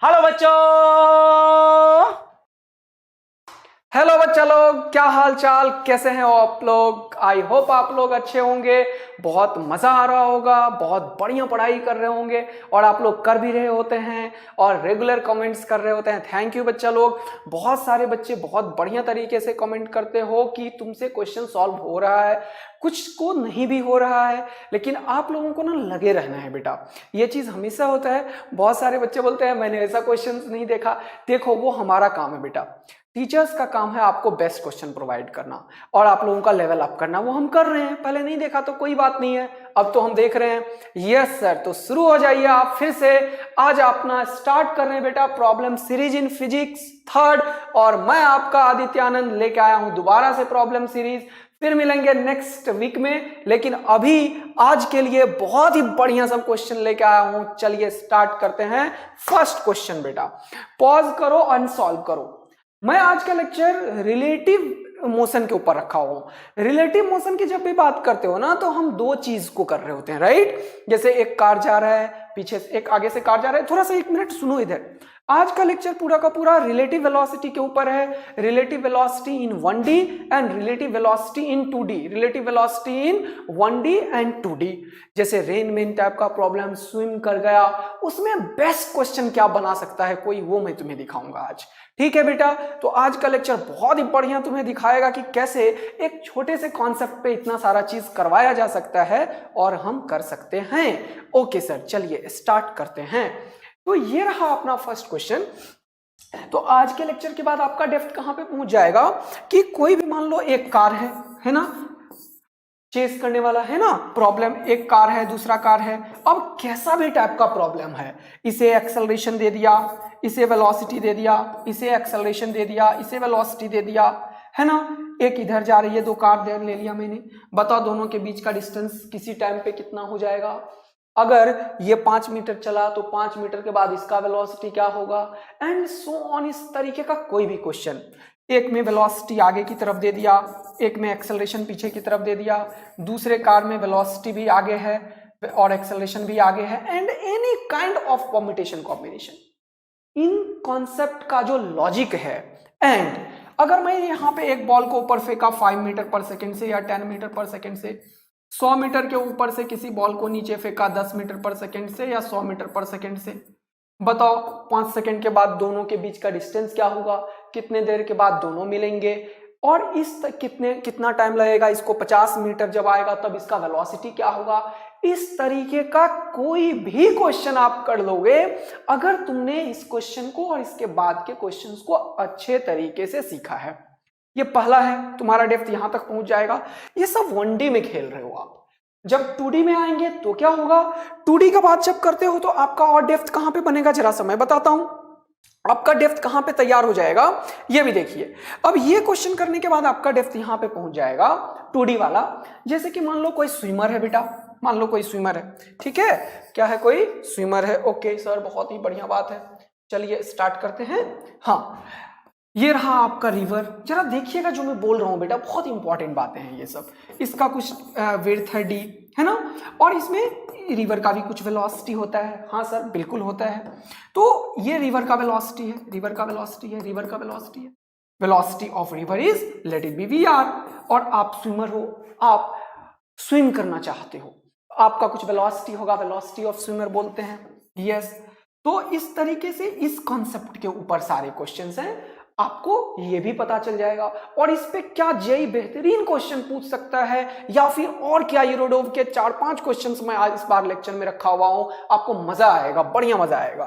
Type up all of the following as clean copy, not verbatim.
Hello बच्चों। Hello बच्चा लोग, क्या हाल चाल, कैसे हैं आप लोग। आई होप आप लोग अच्छे होंगे, बहुत मजा आ रहा होगा, बहुत बढ़िया पढ़ाई कर रहे होंगे और आप लोग कर भी रहे होते हैं और रेगुलर कमेंट्स कर रहे होते हैं। थैंक यू बच्चा लोग। बहुत सारे बच्चे बहुत बढ़िया तरीके से कमेंट करते हो कि तुमसे क्वेश्चन सॉल्व हो रहा है, कुछ को नहीं भी हो रहा है, लेकिन आप लोगों को ना लगे रहना है बेटा। ये चीज हमेशा होता है। बहुत सारे बच्चे बोलते हैं मैंने ऐसा क्वेश्चन नहीं देखा। देखो, वो हमारा काम है बेटा। टीचर्स का काम है आपको बेस्ट क्वेश्चन प्रोवाइड करना और आप लोगों का लेवल अप करना। वो हम कर रहे हैं। पहले नहीं देखा तो कोई बात नहीं है, अब तो हम देख रहे हैं। यस सर, तो शुरू हो जाइए आप फिर से। आज अपना स्टार्ट कर रहे हैं बेटा problem series in physics third, और मैं आपका आदित्यानंद लेके आया हूं दोबारा से प्रॉब्लम सीरीज। फिर मिलेंगे नेक्स्ट वीक में, लेकिन अभी आज के लिए बहुत ही बढ़िया सब क्वेश्चन लेके आया हूं। चलिए स्टार्ट करते हैं। फर्स्ट क्वेश्चन बेटा, पॉज करो और सॉल्व करो। मैं आज का लेक्चर रिलेटिव मोशन के ऊपर रखा हुआ हूं। रिलेटिव मोशन की जब भी बात करते हो ना, तो हम दो चीज को कर रहे होते हैं, राइट। जैसे एक कार जा रहा है, पीछे से एक आगे से कार जा रहा है। थोड़ा सा एक मिनट सुनो इधर। आज का लेक्चर पूरा का पूरा रिलेटिव वेलोसिटी के ऊपर है। Relative velocity in 1D and relative velocity in 2D। Relative velocity in 1D and 2D। जैसे रेन मैन टाइप का प्रॉब्लम, स्विम कर गया, उसमें बेस्ट क्वेश्चन क्या बना सकता है कोई, वो मैं तुम्हें दिखाऊंगा आज। ठीक है बेटा। तो आज का लेक्चर बहुत ही बढ़िया तुम्हें दिखाएगा कि कैसे एक छोटे से कॉन्सेप्ट पे इतना सारा चीज करवाया जा सकता है और हम कर सकते हैं। ओके सर, चलिए स्टार्ट करते हैं। तो ये रहा अपना फर्स्ट क्वेश्चन। तो आज के लेक्चर के बाद आपका डेप्थ कहां पे पहुंच जाएगा कि कोई भी मान लो एक कार है ना, चेस करने वाला है ना प्रॉब्लम। एक कार है, दूसरा कार है। अब कैसा भी टाइप का प्रॉब्लम है, इसे एक्सेलरेशन दे दिया, इसे वेलोसिटी दे दिया, इसे एक्सेलरेशन दे दिया, इसे वेलोसिटी दे दिया, है ना। एक इधर जा रही है, दो कार दे ले लिया मैंने। बताओ दोनों के बीच का डिस्टेंस किसी टाइम पे कितना हो जाएगा। अगर ये 5 मीटर चला तो 5 मीटर के बाद इसका वेलोसिटी क्या होगा, एंड सो ऑन। इस तरीके का कोई भी क्वेश्चन, एक में वेलोसिटी आगे की तरफ दे दिया, एक में एक्सेलरेशन पीछे की तरफ दे दिया, दूसरे कार में वेलोसिटी भी आगे है और एक्सेलरेशन भी आगे है, and any kind of permutation combination. In concept का जो लॉजिक है, एंड अगर मैं यहां पे एक बॉल को ऊपर फेंका 5 मीटर पर सेकेंड से या 10 मीटर पर सेकेंड से, 100 मीटर के ऊपर से किसी बॉल को नीचे फेंका 10 मीटर पर सेकेंड से या 100 मीटर पर सेकेंड से, बताओ 5 सेकेंड के बाद दोनों के बीच का डिस्टेंस क्या होगा, कितने देर के बाद दोनों मिलेंगे, और इस कितना टाइम लगेगा इसको 50 मीटर जब आएगा तब इसका वेलोसिटी क्या होगा। इस तरीके का कोई भी क्वेश्चन आप कर लोगे अगर तुमने इस क्वेश्चन को और इसके बाद के क्वेश्चंस को अच्छे तरीके से सीखा है। ये पहला है, तुम्हारा डेप्थ यहां तक पहुंच जाएगा। ये सब 1D में खेल रहे हो आप। जब 2D में आएंगे तो क्या होगा, 2D का बात जब करते हो तो आपका और डेप्थ कहां पे बनेगा, जरा सा मैं बताता हूं। आपका डेप्थ कहां पे तैयार हो जाएगा, ये भी देखिए। अब ये क्वेश्चन करने के बाद आपका डेप्थ यहां पे पहुंच जाएगा 2D वाला। जैसे कि मान लो कोई स्विमर है बेटा, मान लो कोई स्विमर है, ठीक है। क्या है, कोई स्विमर है। ओके सर, बहुत ही बढ़िया बात है। चलिए स्टार्ट करते हैं। हाँ, ये रहा आपका रिवर। जरा देखिएगा जो मैं बोल रहा हूं बेटा, बहुत इंपॉर्टेंट बातें हैं ये सब। इसका कुछ विड्थ है D, है ना, और इसमें रिवर का भी कुछ वेलोसिटी होता है। हाँ सर, बिल्कुल होता है। तो ये रिवर का वेलोसिटी है, रिवर का वेलोसिटी है, रिवर का वेलोसिटी है। Velocity of river is let it be VR। और आप स्विमर हो, आप स्विम करना चाहते हो, आपका कुछ वेलोसिटी होगा, वेलोसिटी ऑफ स्विमर बोलते हैं। यस। तो इस तरीके से इस कॉन्सेप्ट के ऊपर सारे क्वेश्चंस हैं, आपको ये भी पता चल जाएगा। और इस पे क्या जेई बेहतरीन क्वेश्चन पूछ सकता है, या फिर और क्या यूरोडोव के 4-5 क्वेश्चंस मैं आज इस बार लेक्चर में रखा हुआ हूं। आपको मजा आएगा, बढ़िया मजा आएगा।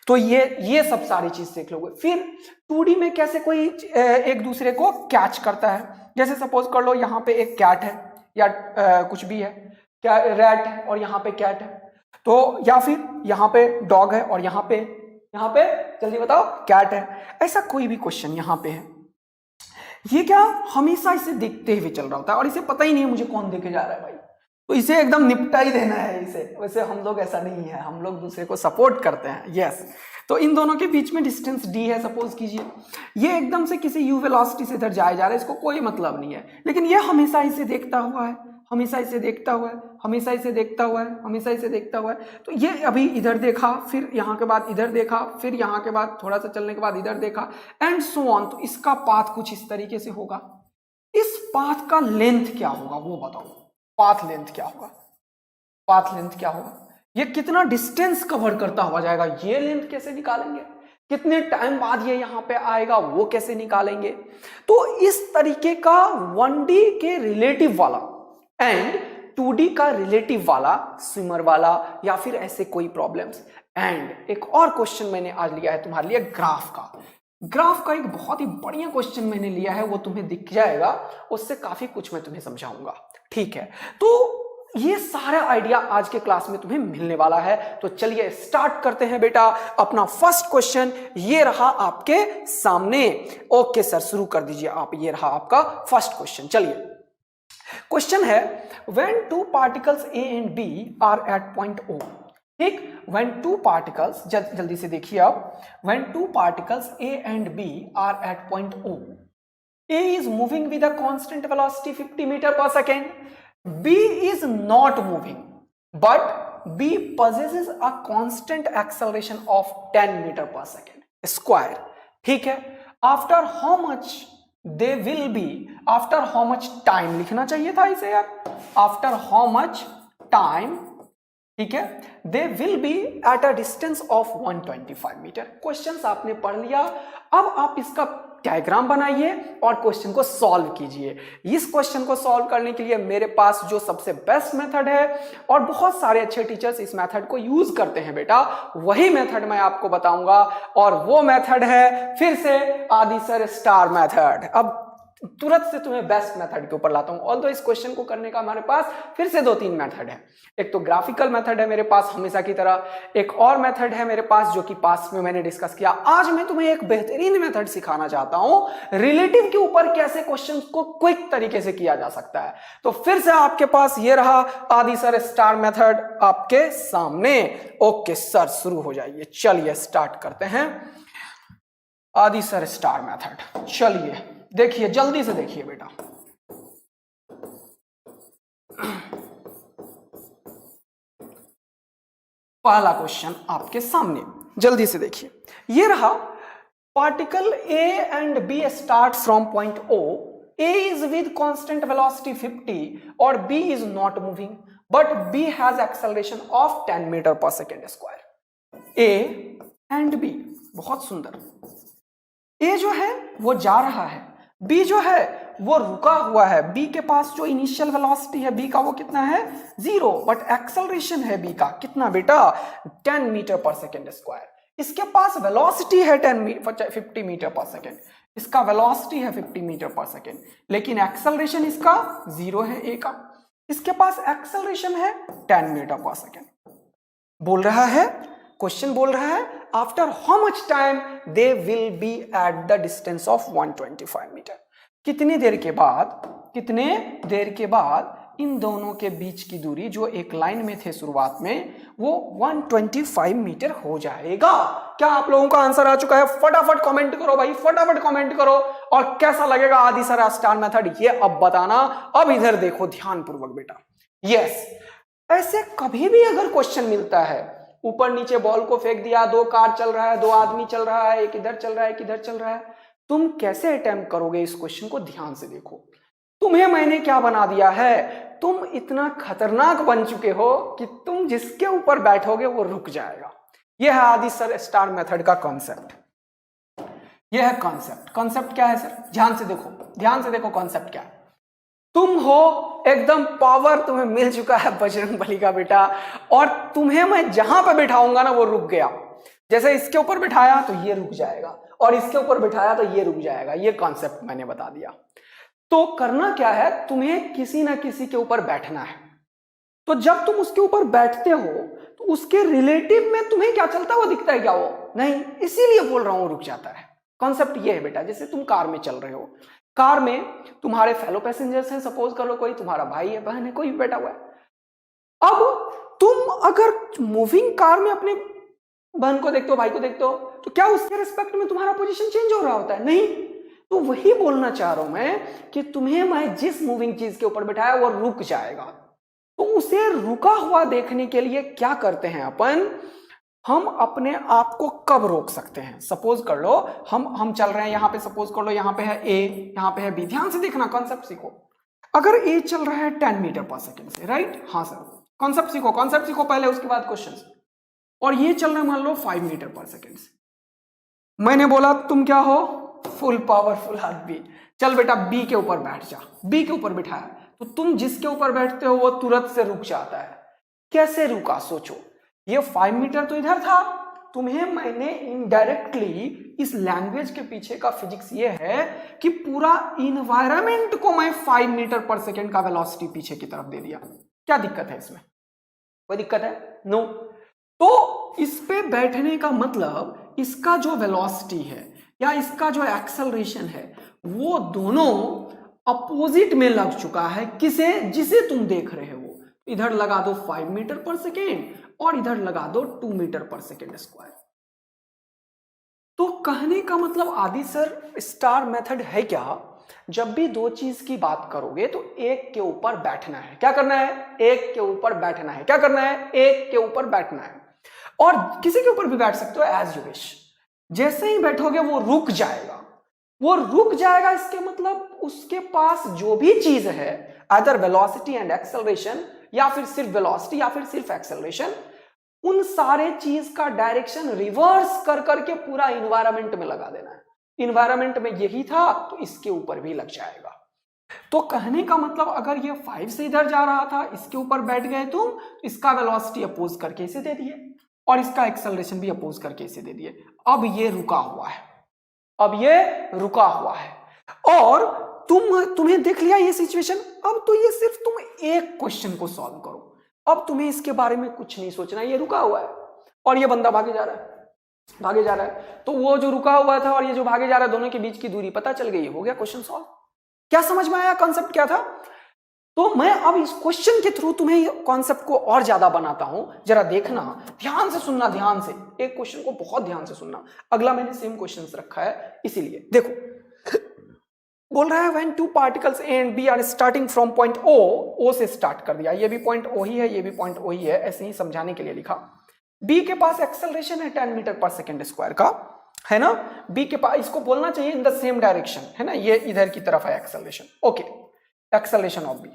तो ये सब सारी चीज सीख लोगे। फिर 2D में कैसे कोई एक दूसरे को कैच करता है। जैसे सपोज कर लो यहाँ पे एक कैट है या कुछ भी है, क्या रैट है और यहाँ पे कैट है, तो या फिर यहाँ पे डॉग है और यहाँ पे जल्दी बताओ कैट है। ऐसा कोई भी क्वेश्चन यहाँ पे है, ये क्या हमेशा इसे देखते हुए चल रहा होता है और इसे पता ही नहीं है मुझे कौन देके जा रहा है भाई, तो इसे एकदम निपटा ही देना है इसे। वैसे हम लोग ऐसा नहीं है, हम लोग दूसरे को सपोर्ट करते हैं। यस। तो इन दोनों के बीच में डिस्टेंस D है, सपोज कीजिए। ये एकदम से किसी u वेलोसिटी से इधर जाए जा रहा है, इसको कोई मतलब नहीं है, लेकिन ये हमेशा इसे देखता हुआ है, हमेशा इसे देखता हुआ है, हमेशा इसे देखता हुआ है, हमेशा इसे देखता हुआ है। तो ये अभी इधर देखा, फिर यहाँ के बाद इधर देखा, फिर यहाँ के बाद थोड़ा सा चलने के बाद इधर देखा एंड सो ऑन। तो इसका पाथ कुछ इस तरीके से होगा। इस पाथ का लेंथ क्या होगा वो बताओ, पाथ लेंथ क्या होगा, पाथ लेंथ क्या होगा, ये कितना डिस्टेंस कवर करता हुआ जाएगा, ये लेंथ कैसे निकालेंगे, कितने टाइम बाद ये यहां पे आएगा वो कैसे निकालेंगे। तो इस तरीके का 1D के रिलेटिव वाला एंड 2D का रिलेटिव वाला, स्विमर वाला या फिर ऐसे कोई प्रॉब्लम्स। एंड एक और क्वेश्चन मैंने आज लिया है तुम्हारे लिए ग्राफ का। ग्राफ का एक बहुत ही बढ़िया क्वेश्चन मैंने लिया है, वो तुम्हें दिख जाएगा, उससे काफी कुछ मैं तुम्हें समझाऊंगा। ठीक है, तो ये सारा आइडिया आज के क्लास में तुम्हें मिलने वाला है। तो चलिए स्टार्ट करते हैं बेटा। अपना फर्स्ट क्वेश्चन ये रहा आपके सामने। ओके सर, शुरू कर दीजिए आप। ये रहा आपका फर्स्ट क्वेश्चन। चलिए, क्वेश्चन है when two particles A and B are at point O। ठीक, when two particles, जल्दी से देखिए आप, when two particles A and B are at point O, A is moving with a constant velocity 50 meter per second, B is not moving, but B possesses a constant acceleration of 10 meter per second square. ठीक है, after how much they will be, after how much time लिखना चाहिए था इसे यार, after how much time, ठीक है, they will be at a distance of 125 metre. Question आपने पढ़ लिया, अब आप इसका डायग्राम बनाइए और क्वेश्चन को सॉल्व कीजिए। इस क्वेश्चन को सॉल्व करने के लिए मेरे पास जो सबसे बेस्ट मेथड है, और बहुत सारे अच्छे टीचर्स इस मेथड को यूज करते हैं बेटा, वही मेथड मैं आपको बताऊंगा, और वो मेथड है फिर से आदि सर स्टार मेथड। अब तुरंत से तुम्हें बेस्ट मेथड के ऊपर लाता हूं। ऑल्दो इस क्वेश्चन को करने का हमारे पास फिर से 2-3 मेथड है। एक तो ग्राफिकल मेथड है मेरे पास हमेशा की तरह, एक और मेथड है मेरे पास जो कि पास में मैंने डिस्कस किया। आज मैं तुम्हें एक बेहतरीन मेथड सिखाना चाहता हूं, रिलेटिव के ऊपर कैसे क्वेश्चन को क्विक तरीके से किया जा सकता है। तो फिर से आपके पास ये रहा आदि सर स्टार मेथड आपके सामने। ओके सर, शुरू हो जाइए। चलिए स्टार्ट करते हैं आदि सर स्टार मेथड। चलिए देखिए, जल्दी से देखिए बेटा। पहला क्वेश्चन आपके सामने, जल्दी से देखिए। ये रहा, particle A and B start from point O, A is with constant velocity 50 और B is not moving, but B has acceleration of 10 meter per second square. A and B, बहुत सुंदर। A जो है वो जा रहा है, B जो है वो रुका हुआ है। B के पास जो इनिशियल वेलोसिटी है B का वो कितना है, 0, बट एक्सेलरेशन है B का कितना बेटा, 10 मीटर पर सेकेंड स्क्वायर। इसके पास वेलोसिटी है 50 मीटर पर सेकेंड, इसका वेलोसिटी है 50 मीटर पर सेकेंड, लेकिन एक्सेलरेशन इसका 0 है A का। इसके पास एक्सेलरेशन है 10 मीटर पर सेकेंड। बोल रहा है, क्वेश्चन बोल रहा है after how much time they will be at the distance of 125 metre. कितनी देर के बाद इन दोनों के बीच की दूरी जो एक लाइन में थे शुरुआत में, वो 125 मीटर हो जाएगा। क्या आप लोगों का आंसर आ चुका है? फटाफट कमेंट करो भाई, फटाफट कमेंट करो। और कैसा लगेगा आदि सर स्टार मेथड, ये अब बताना। अब इधर देखो ध्यान पूर्वक बेटा। यस, ऐसे कभी भी अगर क्वेश्चन मिलता है, ऊपर नीचे बॉल को फेंक दिया, 2 कार चल रहा है, 2 आदमी चल रहा है, एक इधर चल रहा है, एक इधर चल रहा है, तुम कैसे अटेम्प्ट करोगे इस क्वेश्चन को? ध्यान से देखो। तुम्हें मैंने क्या बना दिया है, तुम इतना खतरनाक बन चुके हो कि तुम जिसके ऊपर बैठोगे वो रुक जाएगा। यह है आदि सर स्टार मेथड का कॉन्सेप्ट। यह है कॉन्सेप्ट। कॉन्सेप्ट क्या है सर? ध्यान से देखो, ध्यान से देखो कॉन्सेप्ट क्या है। तुम हो एकदम पावर तुम्हें मिल चुका है बजरंग बली का बेटा, और तुम्हें मैं जहां पे बिठाऊंगा ना वो रुक गया। जैसे इसके ऊपर बिठाया तो ये रुक जाएगा, और इसके ऊपर बिठाया तो ये रुक जाएगा। ये कॉन्सेप्ट मैंने बता दिया। तो करना क्या है, तुम्हें किसी ना किसी के ऊपर बैठना है। तो जब तुम उसके ऊपर बैठते हो तो उसके रिलेटिव में तुम्हें क्या चलता हुआ दिखता है क्या? वो नहीं, इसीलिए बोल रहा हूं रुक जाता है। कॉन्सेप्ट ये है बेटा, जैसे तुम कार में चल रहे हो, कार में तुम्हारे फेलो पैसेंजर्स हैं, सपोज कर लो कोई तुम्हारा भाई है, बहन है, कोई भी बैठा हुआ है। अब तुम अगर मूविंग कार में अपने बहन को देखते हो, भाई को देखते हो, तो क्या उसके रिस्पेक्ट में तुम्हारा पोजीशन चेंज हो रहा होता है? नहीं, तो वही बोलना चाह रहा हूं मैं कि तुम्हें मैं जिस मूविंग चीज के ऊपर बिठाया वो रुक जाएगा। तो उसे रुका हुआ देखने के लिए क्या करते हैं अपन, हम अपने आप को कब रोक सकते हैं। सपोज कर लो हम चल रहे हैं यहां पे, सपोज कर लो यहां पे है ए, यहां पे है बी। ध्यान से देखना, कॉन्सेप्ट सीखो। अगर ए चल रहा है 10 मीटर पर सेकेंड से, राइट, हाँ सर, कॉन्सेप्ट सीखो, कॉन्सेप्ट सीखो पहले, उसके बाद क्वेश्चन। और ये चल रहा है मान लो 5 मीटर पर सेकेंड से। मैंने बोला तुम क्या हो, फुल पावरफुल आदमी, चल बेटा बी के ऊपर बैठ जा। बी के ऊपर बिठाया तो तुम जिसके ऊपर बैठते हो वो तुरंत से रुक जाता है। कैसे रुका, सोचो। ये 5 मीटर तो इधर था, तुम्हें मैंने इनडायरेक्टली, इस लैंग्वेज के पीछे का फिजिक्स ये है कि पूरा इन्वायरमेंट को मैं 5 मीटर पर सेकेंड का वेलोसिटी पीछे की तरफ दे दिया। क्या दिक्कत है इसमें, कोई दिक्कत है? नो। तो इस पे बैठने का मतलब इसका जो वेलोसिटी है या इसका जो एक्सेलरेशन है वो दोनों अपोजिट में लग चुका है। किसे, जिसे तुम देख रहे हो। इधर लगा दो 5 मीटर पर सेकेंड और इधर लगा दो 2 मीटर पर सेकेंड स्क्वायर। तो कहने का मतलब आदि सर स्टार मेथड है क्या, जब भी दो चीज की बात करोगे तो एक के ऊपर बैठना है। क्या करना है, एक के ऊपर बैठना है। क्या करना है, एक के ऊपर बैठना है। और किसी के ऊपर भी बैठ सकते हो एज यू विश। जैसे ही बैठोगे वो रुक जाएगा, वो रुक जाएगा। इसके मतलब उसके पास जो भी चीज है, अदर वेलोसिटी एंड एक्सेलरेशन, या फिर सिर्फ वेलोसिटी या फिर सिर्फ एक्सेलरेशन, उन सारे चीज का डायरेक्शन रिवर्स कर करके पूरा इन्वायरमेंट में लगा देना है। इन्वायरमेंट में यही था तो इसके ऊपर भी लग जाएगा। तो कहने का मतलब अगर ये 5 से इधर जा रहा था, इसके ऊपर बैठ गए तुम, इसका वेलोसिटी अपोज करके इसे दे दिए और इसका एक्सेलरेशन भी अपोज करके इसे दे दिए। अब ये रुका हुआ है, अब ये रुका हुआ है और तुम्हें देख लिया ये सिचुएशन। अब तो ये सिर्फ तुम एक क्वेश्चन को सॉल्व करो। अब तुम्हें इसके बारे में कुछ नहीं सोचना, ये रुका हुआ है और ये बंदा भागे जा रहा है, भागे जा रहा है। तो वो जो रुका हुआ था और ये जो भागे जा रहा है, दोनों के बीच की दूरी पता चल गई, हो गया क्वेश्चन सॉल्व। क्या समझ में आया, कॉन्सेप्ट क्या था? तो मैं अब इस क्वेश्चन के थ्रू तुम्हें कॉन्सेप्ट को और ज्यादा बनाता हूं। जरा देखना, ध्यान से सुनना, ध्यान से एक क्वेश्चन को बहुत ध्यान से सुनना। अगला मैंने सेम क्वेश्चन रखा है इसीलिए देखो। बोल रहा है when two particles A and B are starting from point O से स्टार्ट कर दिया। ये भी पॉइंट ओ ही है, ये भी पॉइंट ओ ही है, ऐसे ही समझाने के लिए लिखा। बी के पास एक्सेलरेशन है 10 मीटर पर सेकेंड स्क्वायर का, है ना। बी के पास, इसको बोलना चाहिए इन द सेम डायरेक्शन, है ना, ये इधर की तरफ है acceleration. Okay, acceleration of B.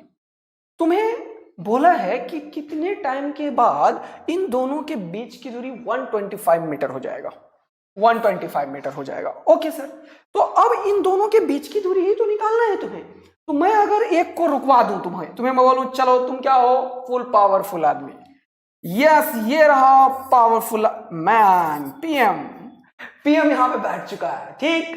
तुम्हें बोला है कि कितने टाइम के बाद इन दोनों के बीच की दूरी 125 मीटर हो जाएगा, 125 मीटर हो जाएगा। ओके सर, तो अब इन दोनों के बीच की दूरी ही तो निकालना है तुम्हें। तो मैं अगर एक को रुकवा दूं तुम्हें मैं बोलूं चलो तुम क्या हो, फुल पावरफुल आदमी। यस, ये रहा पावरफुल मैन, पीएम यहां पे बैठ चुका है, ठीक।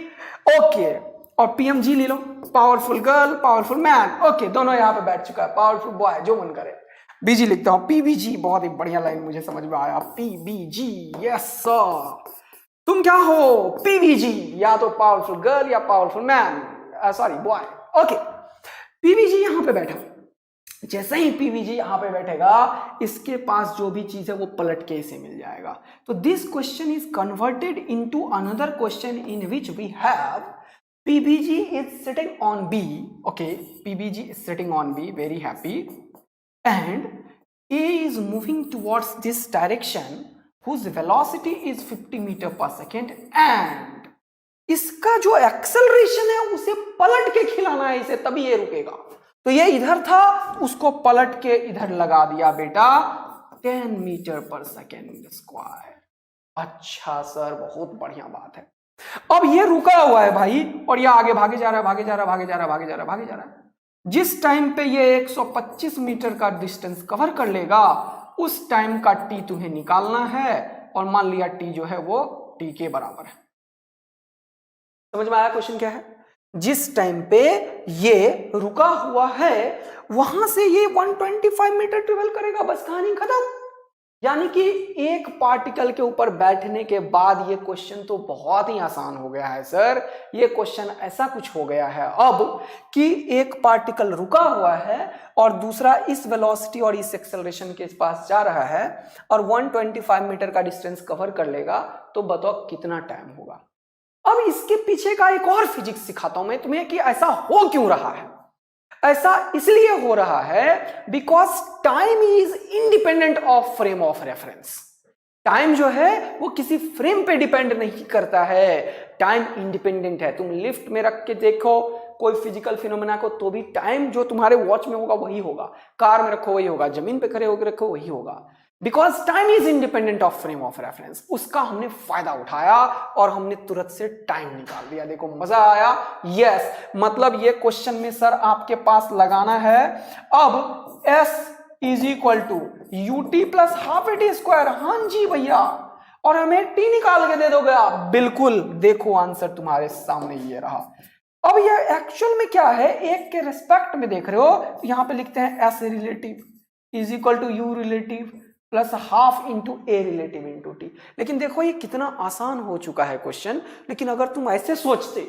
ओके, और पीएम जी ले लो, powerful girl, powerful man. Okay, दोनों यहां पे बैठ चुका है, पावरफुल बॉय, जो मन करे। बीजी लिखता हूं, पीबीजी, बहुत ही बढ़िया लाइन मुझे समझ में आया, पीबीजी। यस सर, तुम क्या हो, पीवीजी, या तो पावरफुल गर्ल या powerful man, sorry boy. Okay, PVG यहां पे बैठा। जैसे ही पीवीजी यहां पे बैठेगा, इसके पास जो भी चीज है वो पलट के इसे मिल जाएगा। तो this question is converted into another question in which we have PBG is sitting on B. Okay, PBG is sitting on B, very happy, and A is moving towards this direction whose velocity is 50 meter per second, and इसका जो acceleration है उसे पलट के खिलाना है इसे, तभी ये रुकेगा। तो ये इधर था, उसको पलट के इधर लगा दिया बेटा, 10 मीटर पर सेकेंड स्क्वायर। अच्छा सर, बहुत बढ़िया बात है। अब ये रुका हुआ है भाई और ये आगे भागे जा रहा है, भागे जा रहा है, भागे जा रहा है, भागे जा रहा है, भागे जा रहा है। जिस टाइम पे ये 125 मीटर का डिस्टेंस कवर कर लेगा, उस टाइम का टी तुम्हें निकालना है, और मान लिया टी जो है वो टी के बराबर है। समझ में आया क्वेश्चन क्या है? जिस टाइम पे ये रुका हुआ है वहां से ये 125 मीटर ट्रेवल करेगा, बस कहानी खत्म। यानी कि एक पार्टिकल के ऊपर बैठने के बाद ये क्वेश्चन तो बहुत ही आसान हो गया है सर। ये क्वेश्चन ऐसा कुछ हो गया है अब कि एक पार्टिकल रुका हुआ है और दूसरा इस वेलोसिटी और इस एक्सेलरेशन के पास जा रहा है और 125 मीटर का डिस्टेंस कवर कर लेगा, तो बताओ कितना टाइम होगा। अब इसके पीछे का एक और फिजिक्स सिखाता हूं मैं तुम्हें कि ऐसा हो क्यों रहा है। ऐसा इसलिए हो रहा है because time is independent of frame of reference. Time जो है वो किसी फ्रेम पे डिपेंड नहीं करता है, टाइम इंडिपेंडेंट है। तुम लिफ्ट में रख के देखो कोई फिजिकल फिनोमेना को तो भी टाइम जो तुम्हारे वॉच में होगा वही होगा, कार में रखो वही होगा, जमीन पे खड़े होकर रखो वही होगा, because time is independent of frame of reference. उसका हमने फायदा उठाया और हमने तुरंत से टाइम निकाल दिया। देखो मजा आया। यस, मतलब ये क्वेश्चन में सर आपके पास लगाना है अब s is equal to u t plus half a t square. हाँ जी भैया, और हमें t निकाल के दे दोगे आप। बिल्कुल, देखो आंसर तुम्हारे सामने ये रहा। अब ये एक्चुअल में क्या है, एक के रेस्पेक्ट में देख रहे हो तो यहां पे लिखते हैं s relative is equal to u relative plus half into a relative into t. लेकिन देखो ये कितना आसान हो चुका है क्वेश्चन। लेकिन अगर तुम ऐसे सोचते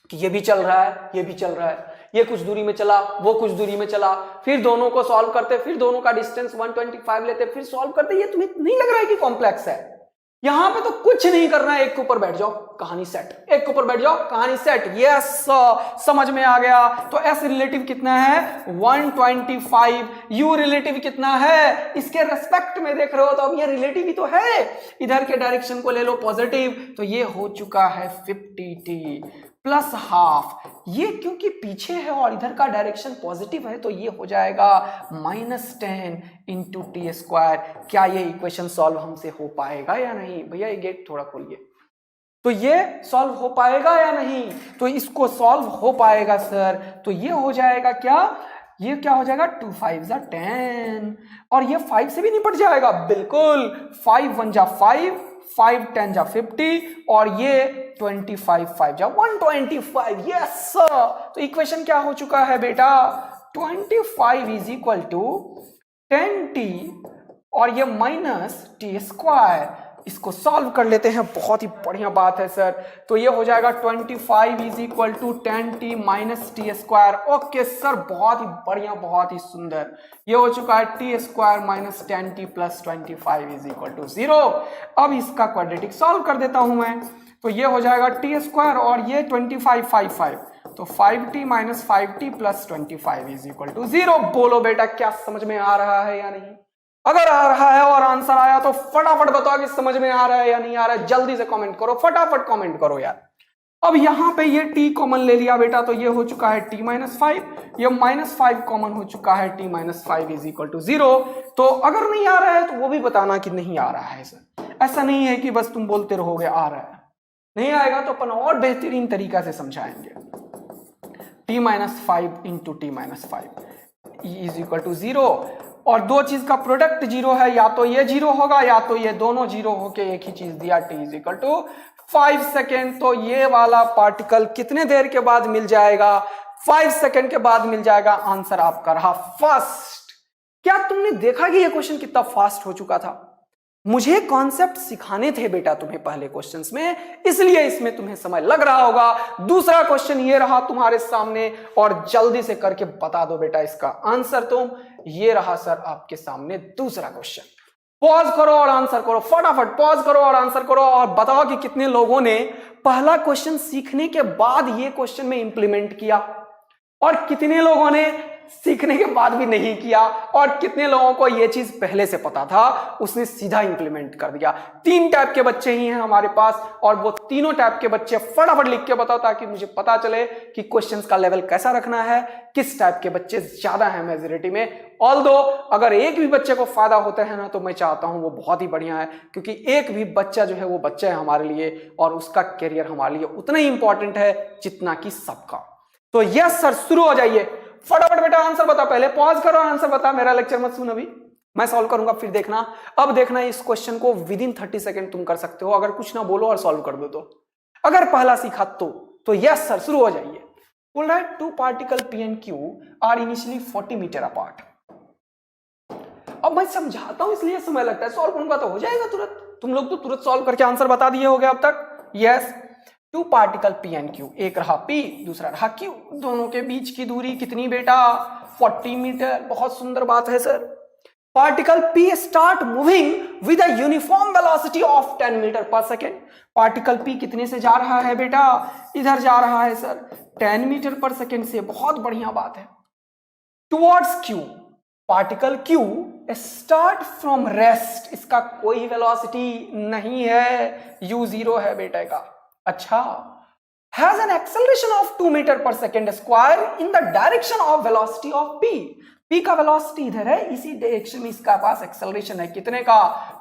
कि ये भी चल रहा है ये भी चल रहा है, ये कुछ दूरी में चला वो कुछ दूरी में चला, फिर दोनों को सॉल्व करते, फिर दोनों का डिस्टेंस 125 लेते, फिर सॉल्व करते, ये तुम्हें नहीं लग रहा है कि कॉम्प्लेक्स है। यहां पे तो कुछ नहीं करना है, एक के ऊपर बैठ जाओ कहानी सेट, एक के ऊपर बैठ जाओ कहानी सेट। यस, समझ में आ गया। तो एस रिलेटिव कितना है 125, यू रिलेटिव कितना है, इसके रेस्पेक्ट में देख रहे हो तो अब ये रिलेटिव ही तो है, इधर के डायरेक्शन को ले लो पॉजिटिव, तो ये हो चुका है 50t प्लस हाफ। ये क्योंकि पीछे है और इधर का डायरेक्शन पॉजिटिव है तो ये हो जाएगा -10 इंटू टी स्क्वायर। क्या ये इक्वेशन सॉल्व हमसे हो पाएगा या नहीं? भैया ये गेट थोड़ा खोलिए। तो ये सॉल्व हो पाएगा या नहीं? तो इसको सॉल्व हो पाएगा सर। तो ये हो जाएगा क्या, ये क्या हो जाएगा 2 5 जा 10 और ये 5 से भी निपट जाएगा। बिल्कुल, 5 1 जा 5, 5 10 जा 50 और ये 25 5 जा 125। Yes sir. तो इक्वेशन क्या हो चुका है बेटा 25 इज इक्वल टू 10t और ये माइनस टी स्क्वायर। इसको सॉल्व कर लेते हैं, बहुत ही बढ़िया बात है सर। तो ये हो जाएगा 25 is equal to 10t minus t square. Okay sir, बहुत ही बढ़िया, बहुत ही सुंदर। ये हो चुका है t square minus 10t plus 25 is equal to 0। अब इसका क्वाड्रेटिक सॉल्व कर देता हूं मैं। तो ये हो जाएगा टी स्क्वायर और ये 25 5 तो 5t minus 5t plus 25 is equal to 0। बोलो बेटा क्या समझ में आ रहा है या नहीं? अगर आ रहा है और आंसर आया तो फटाफट बताओ कि समझ में आ रहा है या नहीं आ रहा है। जल्दी से कमेंट करो, फटाफट कमेंट करो यार। अब यहां पे ये t कॉमन ले लिया बेटा, तो ये हो चुका है t माइनस 5, ये माइनस 5 कॉमन हो चुका है, t minus 5 is equal to 0। तो अगर नहीं आ रहा है तो वो भी बताना कि नहीं आ रहा है सर। ऐसा नहीं है कि बस तुम बोलते रहोगे आ रहा है, नहीं आएगा तो अपन और बेहतरीन तरीका से समझाएंगे। t minus 5 into t minus 5 is equal to 0 और दो चीज का प्रोडक्ट 0 है, या तो ये 0 होगा या तो ये दोनों 0 होके एक ही चीज दिया t is equal to 5 second. तो ये वाला पार्टिकल कितने देर के बाद मिल जाएगा? 5 सेकेंड के बाद मिल जाएगा। आंसर आपका रहा फास्ट। क्या तुमने देखा कि ये क्वेश्चन कितना फास्ट हो चुका था? मुझे कॉन्सेप्ट सिखाने थे बेटा तुम्हें पहले क्वेश्चंस में, इसलिए इसमें तुम्हें समय लग रहा होगा। दूसरा क्वेश्चन ये रहा तुम्हारे सामने और जल्दी से करके बता दो बेटा इसका आंसर तुम। ये रहा सर आपके सामने दूसरा क्वेश्चन। पॉज करो और आंसर करो, फटाफट पॉज करो और आंसर करो और बताओ कि कितने लोगों ने पहला क्वेश्चन सीखने के बाद ये क्वेश्चन में इंप्लीमेंट किया और कितने लोगों ने सीखने के बाद भी नहीं किया और कितने लोगों को यह चीज पहले से पता था उसने सीधा इंप्लीमेंट कर दिया। 3 टाइप के बच्चे ही हैं हमारे पास और वो तीनों टाइप के बच्चे फटाफट लिख के बताओ ताकि मुझे पता चले कि क्वेश्चंस का लेवल कैसा रखना है, किस टाइप के बच्चे ज्यादा हैं मेजॉरिटी में। ऑल्दो अगर एक भी बच्चे को फायदा होता है ना तो मैं चाहता हूं वो बहुत ही बढ़िया है, क्योंकि एक भी बच्चा जो है वो बच्चा है हमारे लिए और उसका करियर हमारे लिए उतना ही इंपॉर्टेंट है जितना कि सबका। तो यस सर, शुरू हो जाइए फटाफट बेटा। आंसर बता, पहले पॉज करो आंसर बता, मेरा लेक्चर मत सुन, अभी मैं सॉल्व करूंगा फिर देखना। अब देखना इस क्वेश्चन को विद इन 30 सेकंड तुम कर सकते हो अगर कुछ ना बोलो और सॉल्व कर दो तो। अगर पहला सीखा तो यस सर, शुरू हो जाइए। बोल रहा है 2 particle P and Q are initially 40 metre apart. अब मैं समझाता हूं इसलिए समय लगता है, सॉल्व करूंगा तो हो जाएगा तुरंत। तुम लोग तो तुरंत सॉल्व करके आंसर बता दिए होगे अब तक। Yes, 2 particle P and Q, एक रहा P दूसरा रहा Q, दोनों के बीच की दूरी कितनी बेटा 40 मीटर। बहुत सुंदर बात है सर। Particle P start moving with a uniform velocity of 10 metre पर सेकेंड। पार्टिकल P कितने से जा रहा है बेटा? इधर जा रहा है सर 10 मीटर पर सेकेंड से। बहुत बढ़िया बात है। Towards Q, particle Q start from rest, इसका कोई वेलोसिटी नहीं है, u0 है बेटे का। अच्छा, has an acceleration of 2 metre पर second square in the direction of velocity of P। P का वेलोसिटी इधर है, इसी डायरेक्शन में इसका पास एक्सेलरेशन है। कितने का?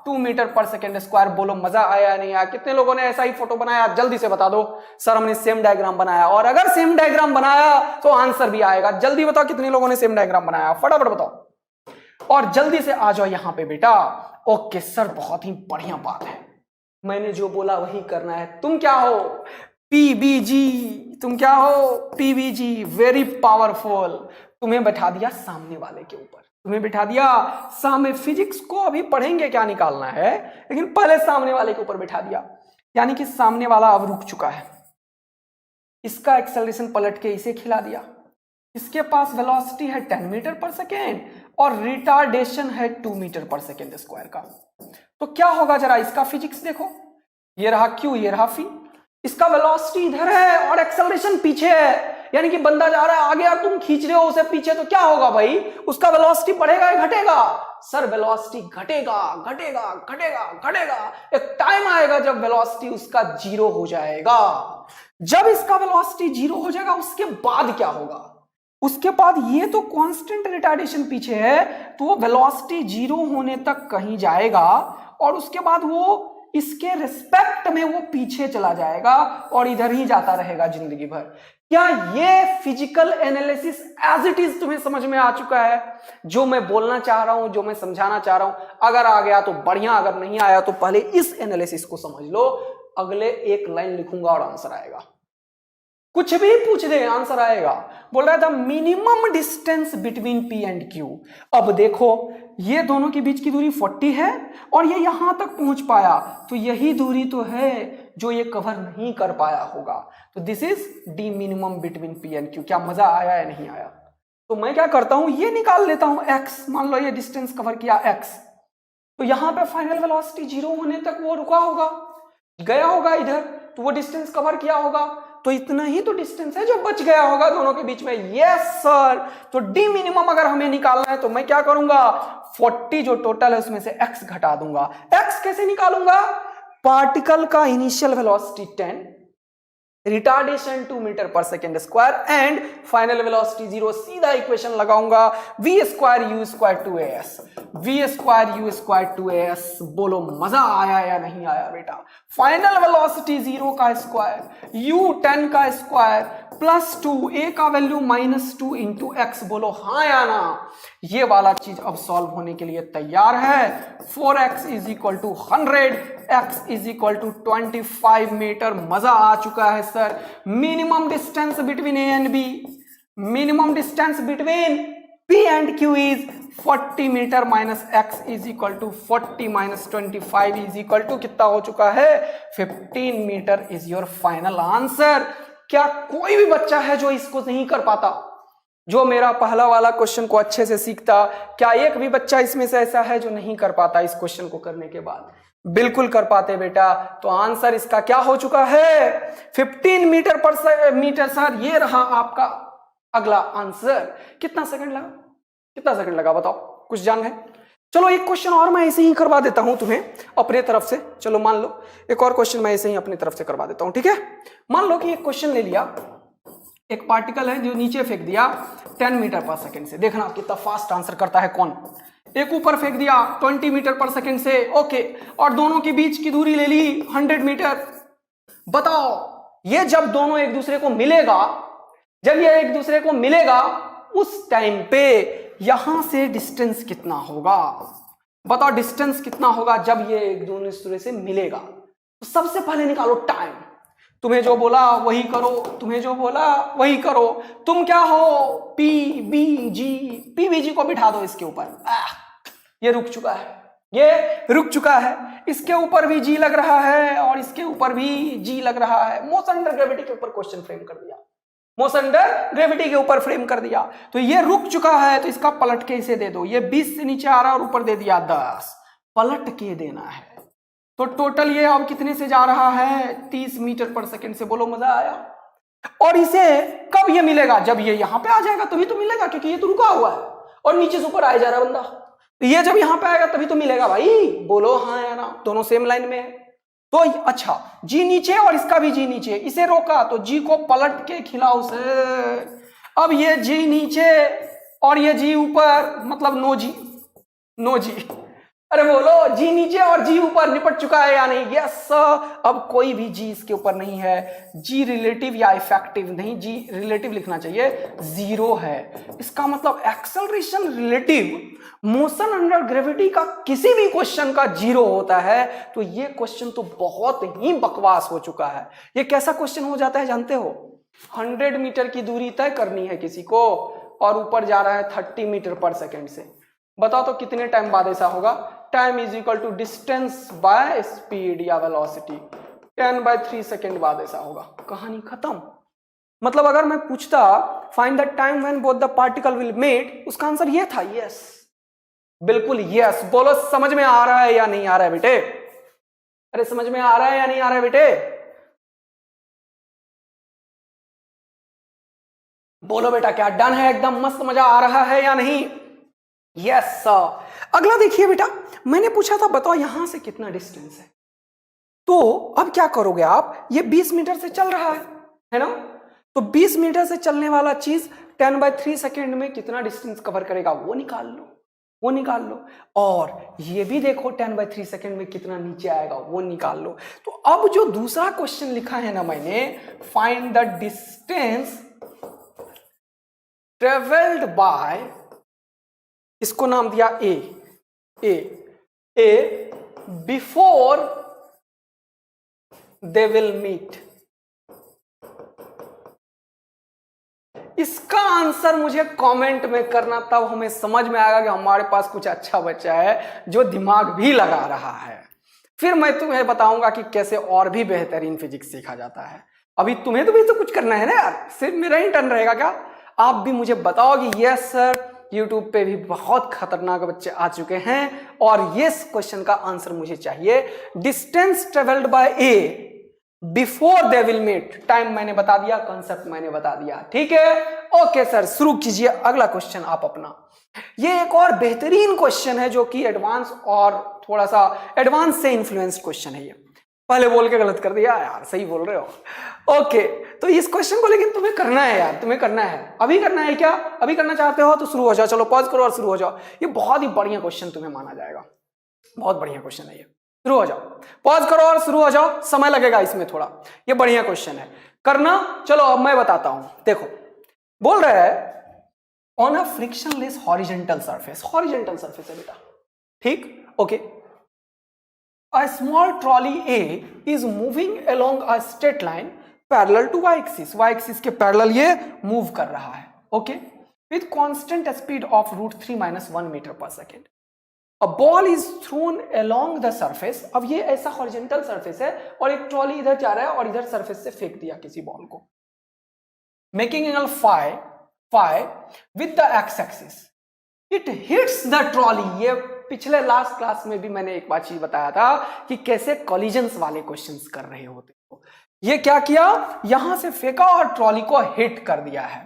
2 मीटर पर सेकेंड स्क्वायर। बोलो मजा आया नहीं आया? कितने लोगों ने ऐसा ही फोटो बनाया? जल्दी से बता दो। सर हमने सेम डायग्राम बनाया। और अगर सेम डायग्राम बनाया तो आंसर भी आएगा। जल्दी बताओ कितने लोगों ने सेम डायग्राम बनाया, फटाफट बताओ और जल्दी से आ जाओ यहां पे बेटा। ओके सर, बहुत ही बढ़िया बात है। मैंने जो बोला वही करना है। तुम क्या हो? पीबीजी। तुम क्या हो? पीबीजी। Very powerful. तुम्हें बैठा दिया सामने वाले के ऊपर, तुम्हें बैठा दिया सामने। फिजिक्स को अभी पढ़ेंगे क्या निकालना है, लेकिन पहले सामने वाले के ऊपर बैठा दिया। यानी कि सामने वाला अब रुक चुका है। इसका एक्सेलरेशन पलट के इसे खिला दिया। इसके पास वेलोसिटी है 10 मीटर पर सेकेंड और रिटार्डेशन है 2 मीटर पर सेकेंड स्क्वायर का। तो क्या होगा जरा इसका फिजिक्स देखो। ये रहा Q, ये रहा Phi। इसका वेलोसिटी इधर है और एक्सेलरेशन पीछे है, यानी कि बंदा जा रहा है आगे और तुम खींच रहे हो उसे पीछे, तो क्या होगा भाई? उसका वेलोसिटी बढ़ेगा या घटेगा? सर वेलोसिटी घटेगा, घटेगा, घटेगा, घटेगा। एक टाइम आएगा जब वेलोसिटी उसका 0 हो जाएगा। जब इसका वेलोसिटी 0 हो जाएगा उसके बाद क्या होगा? उसके बाद ये तो कांस्टेंट रिटार्डेशन पीछे है, तो वो वेलोसिटी 0 होने तक कहीं जाएगा और उसके बाद वो इसके रिस्पेक्ट में वो पीछे चला जाएगा और इधर ही जाता रहेगा जिंदगी भर। क्या ये physical analysis as it is तुम्हें समझ में आ चुका है? जो मैं बोलना चाह रहा हूं, जो मैं समझाना चाह रहा हूं, अगर आ गया तो बढ़िया, अगर नहीं आया तो पहले इस एनालिसिस को समझ लो। अगले एक लाइन लिखूंगा और आंसर आएगा। कुछ भी पूछ दे आंसर आएगा। बोल रहा था minimum distance between P and Q। अब देखो ये दोनों के बीच की दूरी 40 है और ये यहां तक पहुंच पाया, तो यही दूरी तो है जो ये कवर नहीं कर पाया होगा। तो this is D minimum between P and Q। क्या मजा आया या नहीं आया? तो मैं क्या करता हूं, ये निकाल लेता हूं x। मान लो ये डिस्टेंस कवर किया x, तो यहां पे फाइनल वेलोसिटी 0 होने तक वो रुका होगा, गया होगा इधर, तो वो डिस्टेंस कवर किया होगा। तो इतना ही तो डिस्टेंस है जो बच गया होगा दोनों के बीच में। Yes sir. तो डी मिनिमम अगर हमें निकालना है तो मैं क्या करूंगा, 40 जो टोटल है उसमें से x घटा दूंगा। x कैसे निकालूंगा? पार्टिकल का इनिशियल वेलोसिटी 10, रिटार्डेशन 2 मीटर पर second square and final velocity 0। सीधा इक्वेशन लगाऊंगा, v square u square 2as, v square u square 2as। बोलो मजा आया या नहीं आया बेटा? फाइनल वेलोसिटी 0 का स्क्वायर, u 10 का स्क्वायर प्लस 2, a का वैल्यू -2 इंटू एक्स। बोलो हाँ या ना? ये वाला चीज अब सॉल्व होने के लिए तैयार है। 4x is equal to 100, x is equal to 25 metre. मजा आ चुका है सर। Minimum distance between a and b, minimum distance between p and q is 40 metre minus x is equal to 40 minus 25 is equal to कितना हो चुका है? 15 metre is your final answer. क्या कोई भी बच्चा है जो इसको नहीं कर पाता, जो मेरा पहला वाला क्वेश्चन को अच्छे से सीखता? क्या एक भी बच्चा इसमें से ऐसा है जो नहीं कर पाता इस क्वेश्चन को करने के बाद? बिल्कुल कर पाते बेटा। तो आंसर इसका क्या हो चुका है? 15 मीटर पर मीटर। सर ये रहा आपका अगला आंसर। कितना सेकंड लगा? कितना सेकंड लगा बताओ? कुछ जान है? चलो एक क्वेश्चन और मैं ऐसे ही करवा देता हूं तुम्हें अपने तरफ से। चलो मान लो एक और क्वेश्चन मैं ऐसे ही अपनी तरफ से करवा देता हूं, ठीक है? मान लो कि एक क्वेश्चन ले लिया, एक पार्टिकल है जो नीचे फेंक दिया 10 मीटर पर सेकंड से। देखना कितना फास्ट आंसर करता है कौन। एक ऊपर फेंक दिया 20 मीटर पर सेकंड से, ओके, और दोनों के बीच की दूरी ले ली 100 मीटर। बताओ ये जब दोनों एक दूसरे को मिलेगा, जब ये एक दूसरे को मिलेगा उस टाइम पे यहां से डिस्टेंस कितना होगा? बताओ डिस्टेंस कितना होगा जब ये एक दूसरे से मिलेगा? तो सबसे पहले निकालो टाइम। तुम्हें जो बोला वही करो, तुम्हें जो बोला वही करो। तुम क्या हो? पीबीजी को बिठा दो इसके ऊपर। ये रुक चुका है, ये रुक चुका है। इसके ऊपर भी जी लग रहा है और इसके ऊपर भी जी लग रहा है। मोशन अंडर ग्रेविटी के ऊपर क्वेश्चन फ्रेम कर दिया। मोशन अंडर ग्रेविटी के ऊपर फ्रेम कर दिया, तो ये रुक चुका है, तो इसका पलट के इसे दे दो। ये 20 से नीचे आ रहा और ऊपर दे दिया 10, पलट के देना है। तो टोटल ये अब कितने से जा रहा है, 30 मीटर पर सेकंड से। बोलो मजा आया। और इसे कब ये मिलेगा, जब ये यहां पे आ जाएगा तभी तो मिलेगा, क्योंकि ये तो रुका हुआ है और नीचे से ऊपर आया जा रहा है बंदा। तो ये जब यहां पे आएगा तभी तो मिलेगा भाई। बोलो हाँ या ना, दोनों सेम लाइन में है। तो अच्छा, जी नीचे और इसका भी जी नीचे, इसे रोका तो जी को पलट के खिलाओ उसे। अब ये जी नीचे और ये जी ऊपर, मतलब नो जी, नो जी। अरे बोलो, जी नीचे और जी ऊपर निपट चुका है या नहीं? यस। अब कोई भी जी इसके ऊपर नहीं है। जी रिलेटिव या इफेक्टिव नहीं, जी रिलेटिव लिखना चाहिए, 0 है। इसका मतलब acceleration relative motion under gravity का किसी भी क्वेश्चन का 0 होता है। तो ये क्वेश्चन तो बहुत ही बकवास हो चुका है। ये कैसा क्वेश्चन हो जाता है जानते हो? 100 मीटर की दूरी तय करनी है किसी को और ऊपर जा रहा है 30 मीटर पर सेकेंड से। बताओ तो कितने टाइम बाद ऐसा होगा? Time is equal to distance by speed या वेलोसिटी, 10/3 सेकेंड बाद ऐसा होगा। कहानी खत्म। मतलब अगर मैं पूछता find the time when both the particle will meet, उसका आंसर ये था, यस, बिल्कुल यस। बोलो समझ में आ रहा है या नहीं आ रहा है बेटे? अरे समझ में आ रहा है या नहीं आ रहा है बेटे? बोलो बेटा, क्या डन है? एकदम मस्त मजा आ रहा है या नहीं? यस। अगला देखिए बेटा, मैंने पूछा था बताओ यहां से कितना डिस्टेंस है। तो अब क्या करोगे आप, ये 20 मीटर से चल रहा है ना? तो 20 मीटर से चलने वाला चीज 10/3 सेकेंड में कितना डिस्टेंस कवर करेगा वो निकाल लो, वो निकाल लो। और ये भी देखो 10/3 सेकेंड में कितना नीचे आएगा वो निकाल लो। तो अब जो दूसरा क्वेश्चन लिखा है ना मैंने, find the distance travelled bye, इसको नाम दिया ए बिफोर दे विल मीट। इसका आंसर मुझे कमेंट में करना, तब हमें समझ में आएगा कि हमारे पास कुछ अच्छा बच्चा है जो दिमाग भी लगा रहा है। फिर मैं तुम्हें बताऊंगा कि कैसे और भी बेहतरीन फिजिक्स सीखा जाता है। अभी तुम्हें तो भी तो कुछ करना है ना यार, सिर्फ मेरा ही टर्न रहेगा क्या? आप भी मुझे बताओ कि यस सर, यूट्यूब पे भी बहुत खतरनाक बच्चे आ चुके हैं और यस क्वेश्चन का आंसर मुझे चाहिए। Distance travelled by A before they will meet, time मैंने बता दिया, कॉन्सेप्ट मैंने बता दिया, ठीक है? ओके सर, शुरू कीजिए अगला क्वेश्चन आप अपना। ये एक और बेहतरीन क्वेश्चन है जो कि एडवांस और थोड़ा सा एडवांस से इन्फ्लुएंस्ड क्वेश्चन है। ये पहले बोल के गलत कर दिया यार, सही बोल रहे हो। ओके, तो इस क्वेश्चन को लेकिन तुम्हें करना है यार, तुम्हें करना है। अभी करना है क्या? अभी करना चाहते हो तो शुरू हो जाओ, चलो पॉज करो और शुरू हो जाओ। ये बहुत ही बढ़िया क्वेश्चन तुम्हें माना जाएगा, बहुत बढ़िया क्वेश्चन है ये। शुरू हो जाओ, पॉज करो और शुरू हो जाओ, समय लगेगा इसमें थोड़ा, ये बढ़िया क्वेश्चन है, करना। चलो अब मैं बताता हूं, देखो बोल रहा है on a frictionless horizontal surface, horizontal surface है बेटा, ठीक? Okay, a small trolley A is moving along a straight line parallel to y-axis, y-axis के पैरेलल ये मूव कर रहा है, okay, with constant speed of √3 - 1 metre पर second. A ball is thrown along the surface, अब ये ऐसा horizontal surface है और एक ट्रॉली इधर जा रहा है और इधर सरफेस से फेंक दिया किसी बॉल को, making angle phi with the x-axis, it hits the trolley। ये पिछले लास्ट क्लास में भी मैंने एक बात चीज बताया था कि कैसे कॉलिजन्स वाले क्वेश्चंस कर रहे होते हो। ये क्या किया, यहां से फेंका और ट्रॉली को हिट कर दिया है।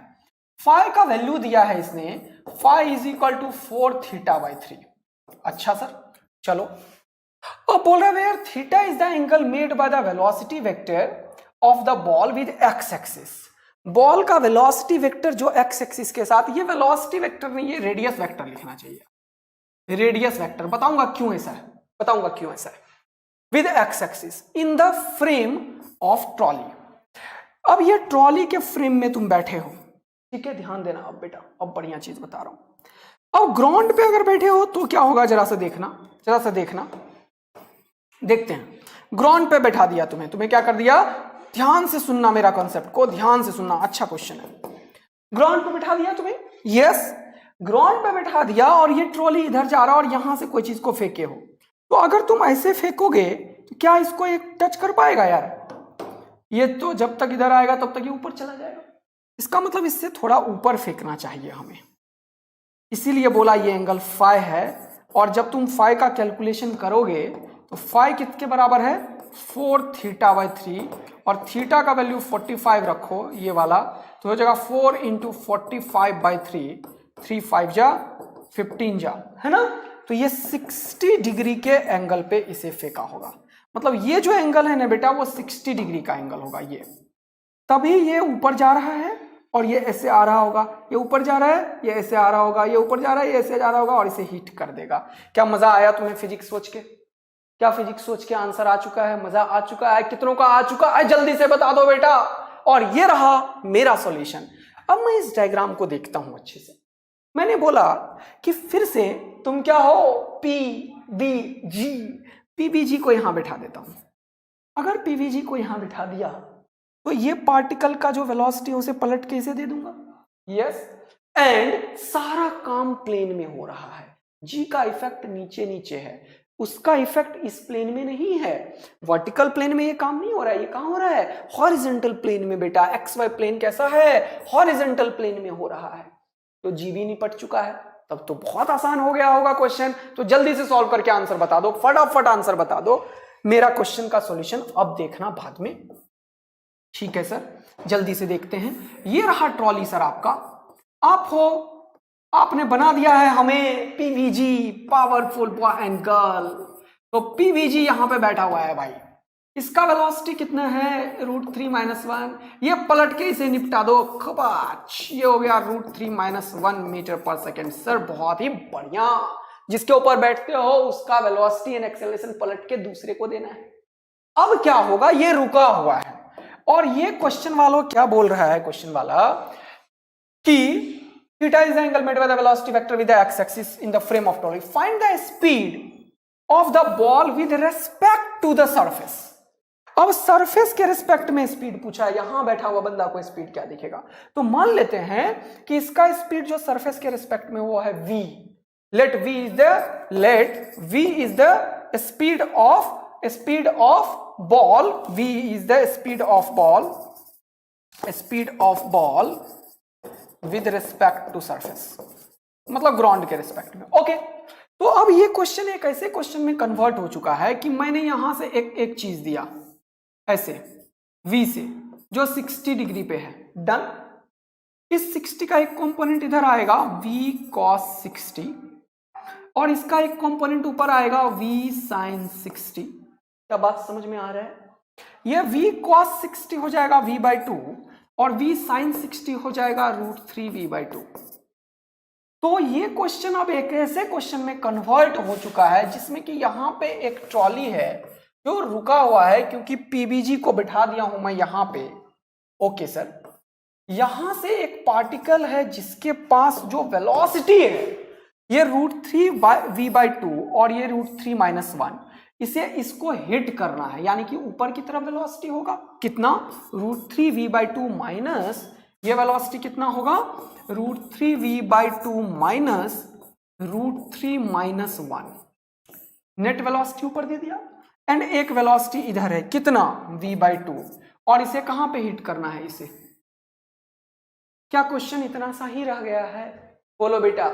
फाई का वैल्यू दिया है इसने, फाई इज इक्वल टू 4θ/3। अच्छा सर, चलो अब बोल रहा है where theta is the angle made by the velocity vector of the ball with x axis. Ball का वेलोसिटी वेक्टर जो एक्स एक्सिस के साथ, ये वेलोसिटी वेक्टर नहीं, ये रेडियस वेक्टर लिखना चाहिए, रेडियस वेक्टर। बताऊंगा क्यों ऐसा है, बताऊंगा क्यों ऐसा है। With x axis in the frame of trolley. अब ये ट्रॉली के फ्रेम में तुम बैठे हो, ठीक है? ध्यान देना अब बेटा, अब बढ़िया चीज बता रहा हूं। अब ग्राउंड पे अगर बैठे हो तो क्या होगा, जरा सा देखना, जरा सा देखना, देखते हैं। ग्राउंड पे बैठा दिया तुम्हें, तुम्हें क्या कर दिया, ध्यान से सुनना मेरा कॉन्सेप्ट को, ध्यान से सुनना, अच्छा क्वेश्चन है। ग्राउंड पे बैठा दिया तुम्हें, यस, ग्राउंड पे बैठा दिया और ये ट्रॉली इधर जा रहा और यहां से कोई चीज को फेंके हो, तो अगर तुम ऐसे फेंकोगे तो क्या इसको एक टच कर पाएगा यार? ये तो जब तक इधर आएगा तब तक ये ऊपर चला जाएगा, इसका मतलब इससे थोड़ा ऊपर फेंकना चाहिए हमें, इसीलिए बोला ये एंगल फाई है। और जब तुम फाई का कैलकुलेशन करोगे तो फाई कितने बराबर है 4 θ/3 और थीटा का वैल्यू 45 रखो ये वाला, तो हो जाएगा 4 × 45/3, 3 5 जा 15 जा, है ना। तो ये 60 डिग्री के एंगल पे इसे फेंका होगा, मतलब ये जो एंगल है ना बेटा वो 60 डिग्री का एंगल होगा ये, तभी ये ऊपर जा रहा है और ये ऐसे आ रहा होगा, ये ऊपर जा रहा है, ये ऐसे आ रहा होगा, ये ऊपर जा रहा है, ये ऐसे जा रहा होगा और इसे हिट कर देगा। क्या मजा आया तुम्हें फिजिक्स सोच के? क्या फिजिक्स सोच के आंसर आ चुका है? मजा आ चुका है? कितनों का आ चुका है जल्दी से बता दो बेटा। और ये रहा मेरा सॉल्यूशन। अब मैं इस डायग्राम को देखता हूं अच्छे से। मैंने बोला कि फिर से तुम क्या हो PVG, PVG को यहां बैठा देता हूं। अगर PVG को यहां बैठा दिया तो ये पार्टिकल का जो वेलोसिटी है उसे पलट के इसे दे दूंगा, यस, एंड सारा काम प्लेन में हो रहा है। G का इफेक्ट नीचे नीचे है, उसका इफेक्ट इस प्लेन में नहीं है। वर्टिकल प्लेन में ये काम नहीं हो रहा है, ये कहां हो रहा है? हॉरिजॉन्टल प्लेन में बेटा। XY प्लेन कैसा है? हॉरिजॉन्टल प्लेन में हो रहा है। तो G भी निपट चुका है, तब तो बहुत आसान हो गया होगा क्वेश्चन। तो जल्दी से सॉल्व करके आंसर बता दो, फटाफट आंसर बता दो। मेरा क्वेश्चन का सॉल्यूशन अब देखना बाद में, ठीक है सर। जल्दी से देखते हैं। ये रहा ट्रॉली सर आपका, आप हो, आपने बना दिया है हमें PVG, powerful boy and girl. तो PVG यहां पे बैठा हुआ है भाई, इसका वेलोसिटी कितना है √3 - 1। ये पलट के इसे निपटा दो, खबाच, ये हो गया √3 - 1 मीटर पर सेकेंड। सर बहुत ही बढ़िया, जिसके ऊपर बैठते हो उसका वेलोसिटी एंड एक्सेलरेशन पलट के दूसरे को देना है। अब क्या होगा, ये रुका हुआ है और ये क्वेश्चन वालों क्या बोल रहा है, क्वेश्चन वाला कि theta is the angle made by the velocity vector with the x-axis in the frame of trolley. Find the speed of the ball with respect to the surface. अब सरफेस के respect में speed पूछा है, यहां बैठा हुआ बंदा को स्पीड क्या दिखेगा? तो मान लेते हैं कि इसका स्पीड जो सरफेस के रिस्पेक्ट में वो है v। let v is the speed of ball, v is the speed of ball with respect to surface, मतलब ग्राउंड के रिस्पेक्ट में। ओके, तो अब ये क्वेश्चन एक ऐसे क्वेश्चन में कन्वर्ट हो चुका है कि मैंने यहां से एक चीज दिया ऐसे v से जो 60 डिग्री पे है, डन। इस 60 का एक कंपोनेंट इधर आएगा v cos 60 और इसका एक कंपोनेंट ऊपर आएगा v sin 60। क्या बात समझ में आ रहा है? यह v cos 60 हो जाएगा v/2 और v sin 60 हो जाएगा √3v/2। तो ये क्वेश्चन अब एक ऐसे क्वेश्चन में कन्वर्ट हो चुका है जिसमें कि यहां पे एक ट्रॉली है जो रुका हुआ है, क्योंकि PVG को बिठा दिया हूं मैं यहां पे। ओके सर, यहां से एक पार्टिकल है जिसके पास जो वेलोसिटी है ये √3v/2 और ये √3 - 1, इसे इसको हिट करना है, यानी कि ऊपर की तरफ वेलोसिटी होगा कितना √3v/2 माइनस ये वेलोसिटी कितना होगा √3v/2 माइनस √3 - 1। नेट वेलोसिटी ऊपर दे दिया एंड एक वेलोसिटी इधर है कितना v/2 और इसे कहां पे हिट करना है इसे। क्या क्वेश्चन इतना सा ही रह गया है? बोलो बेटा,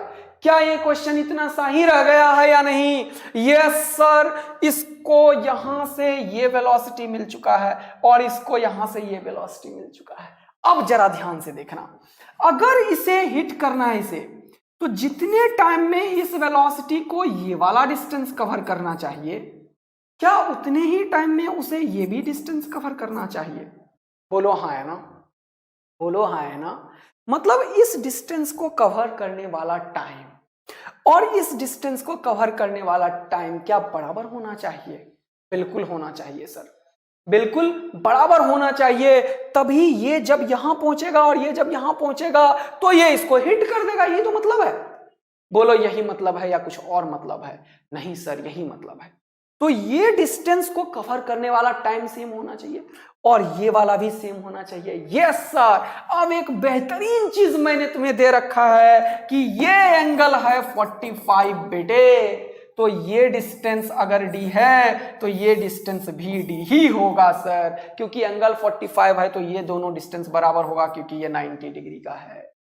क्या ये क्वेश्चन इतना सा ही रह गया है या नहीं? यस सर, इसको यहां से ये वेलोसिटी मिल चुका है और इसको यहां से ये वेलोसिटी मिल चुका है। अब जरा ध्यान से देखना, अगर इसे हिट करना है इसे, तो जितने टाइम में इस वेलोसिटी को ये वाला डिस्टेंस कवर करना चाहिए, क्या उतने ही टाइम में उसे ये भी डिस्टेंस कवर करना चाहिए? बोलो हाँ है ना, बोलो हाँ है ना। मतलब इस डिस्टेंस को कवर करने वाला टाइम और इस डिस्टेंस को कवर करने वाला टाइम क्या बराबर होना चाहिए? बिल्कुल होना चाहिए सर, बिल्कुल बराबर होना चाहिए। तभी ये जब यहां पहुंचेगा और ये जब यहां पहुंचेगा तो ये इसको हिट कर देगा। ये तो मतलब है। बोलो यही मतलब है या कुछ और मतलब है? नहीं सर, यही मतलब है। तो ये डिस्टेंस को कवर करने वाला टाइम सेम होना चाहिए और ये वाला भी सेम होना चाहिए। Yes sir. अब एक बेहतरीन चीज मैंने तुम्हें दे रखा है कि ये एंगल है 45 बेटे। तो ये डिस्टेंस अगर d है तो ये डिस्टेंस भी d ही होगा सर, क्योंकि एंगल 45 है तो ये दोनों डिस्टेंस बराबर होगा क्योंकि ये 90 डिग्री का है।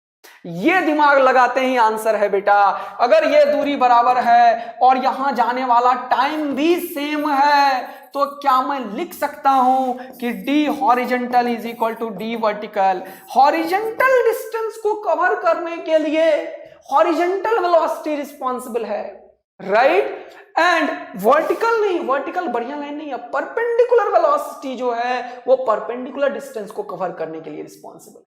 ये दिमाग लगाते ही आंसर है बेटा। अगर ये दूरी बराबर है और यहां जाने वाला टाइम भी सेम है तो क्या मैं लिख सकता हूं कि d horizontal is equal to d vertical. Horizontal distance को कवर करने के लिए हॉरिजॉन्टल वेलोसिटी रिस्पॉन्सिबल है, राइट। एंड वर्टिकल नहीं, वर्टिकल बढ़िया लाइन नहीं है, परपेंडिकुलर वेलोसिटी जो है वो परपेंडिकुलर डिस्टेंस को कवर करने के लिए रिस्पॉन्सिबल।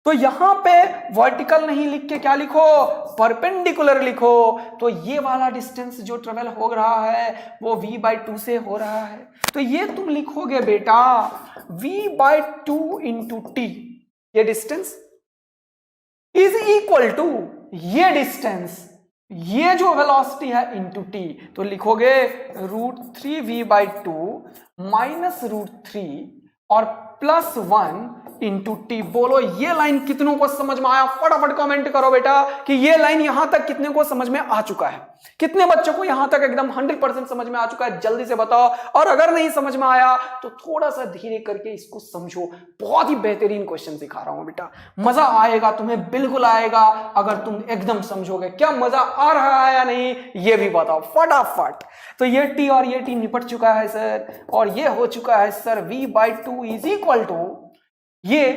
तो यहां पे वर्टिकल नहीं लिख के क्या लिखो, परपेंडिकुलर लिखो। तो ये वाला डिस्टेंस जो ट्रेवल हो रहा है वो v/2 से हो रहा है, तो ये तुम लिखोगे बेटा v/2 इंटू टी। ये डिस्टेंस इज इक्वल टू ये डिस्टेंस, ये जो वेलोसिटी है इंटू टी, तो लिखोगे √3v/2 माइनस √3 और +1 इंटू टी। बोलो ये लाइन कितनों को समझ में आया? फटाफट कमेंट करो बेटा कि ये लाइन यहां तक कितने को समझ में आ चुका है, कितने बच्चों को यहां तक एकदम 100% समझ में आ चुका है, जल्दी से बताओ। और अगर नहीं समझ में आया तो थोड़ा सा धीरे करके इसको समझो, बहुत ही बेहतरीन क्वेश्चन सिखा रहा हूं बेटा, मजा आएगा तुम्हें, बिल्कुल आएगा अगर तुम एकदम समझोगे। क्या मजा आ रहा है या नहीं ये भी बताओ फटाफट। तो ये टी और ये टी निपट चुका है सर, और ये हो चुका है sir v/2 is equal to ये,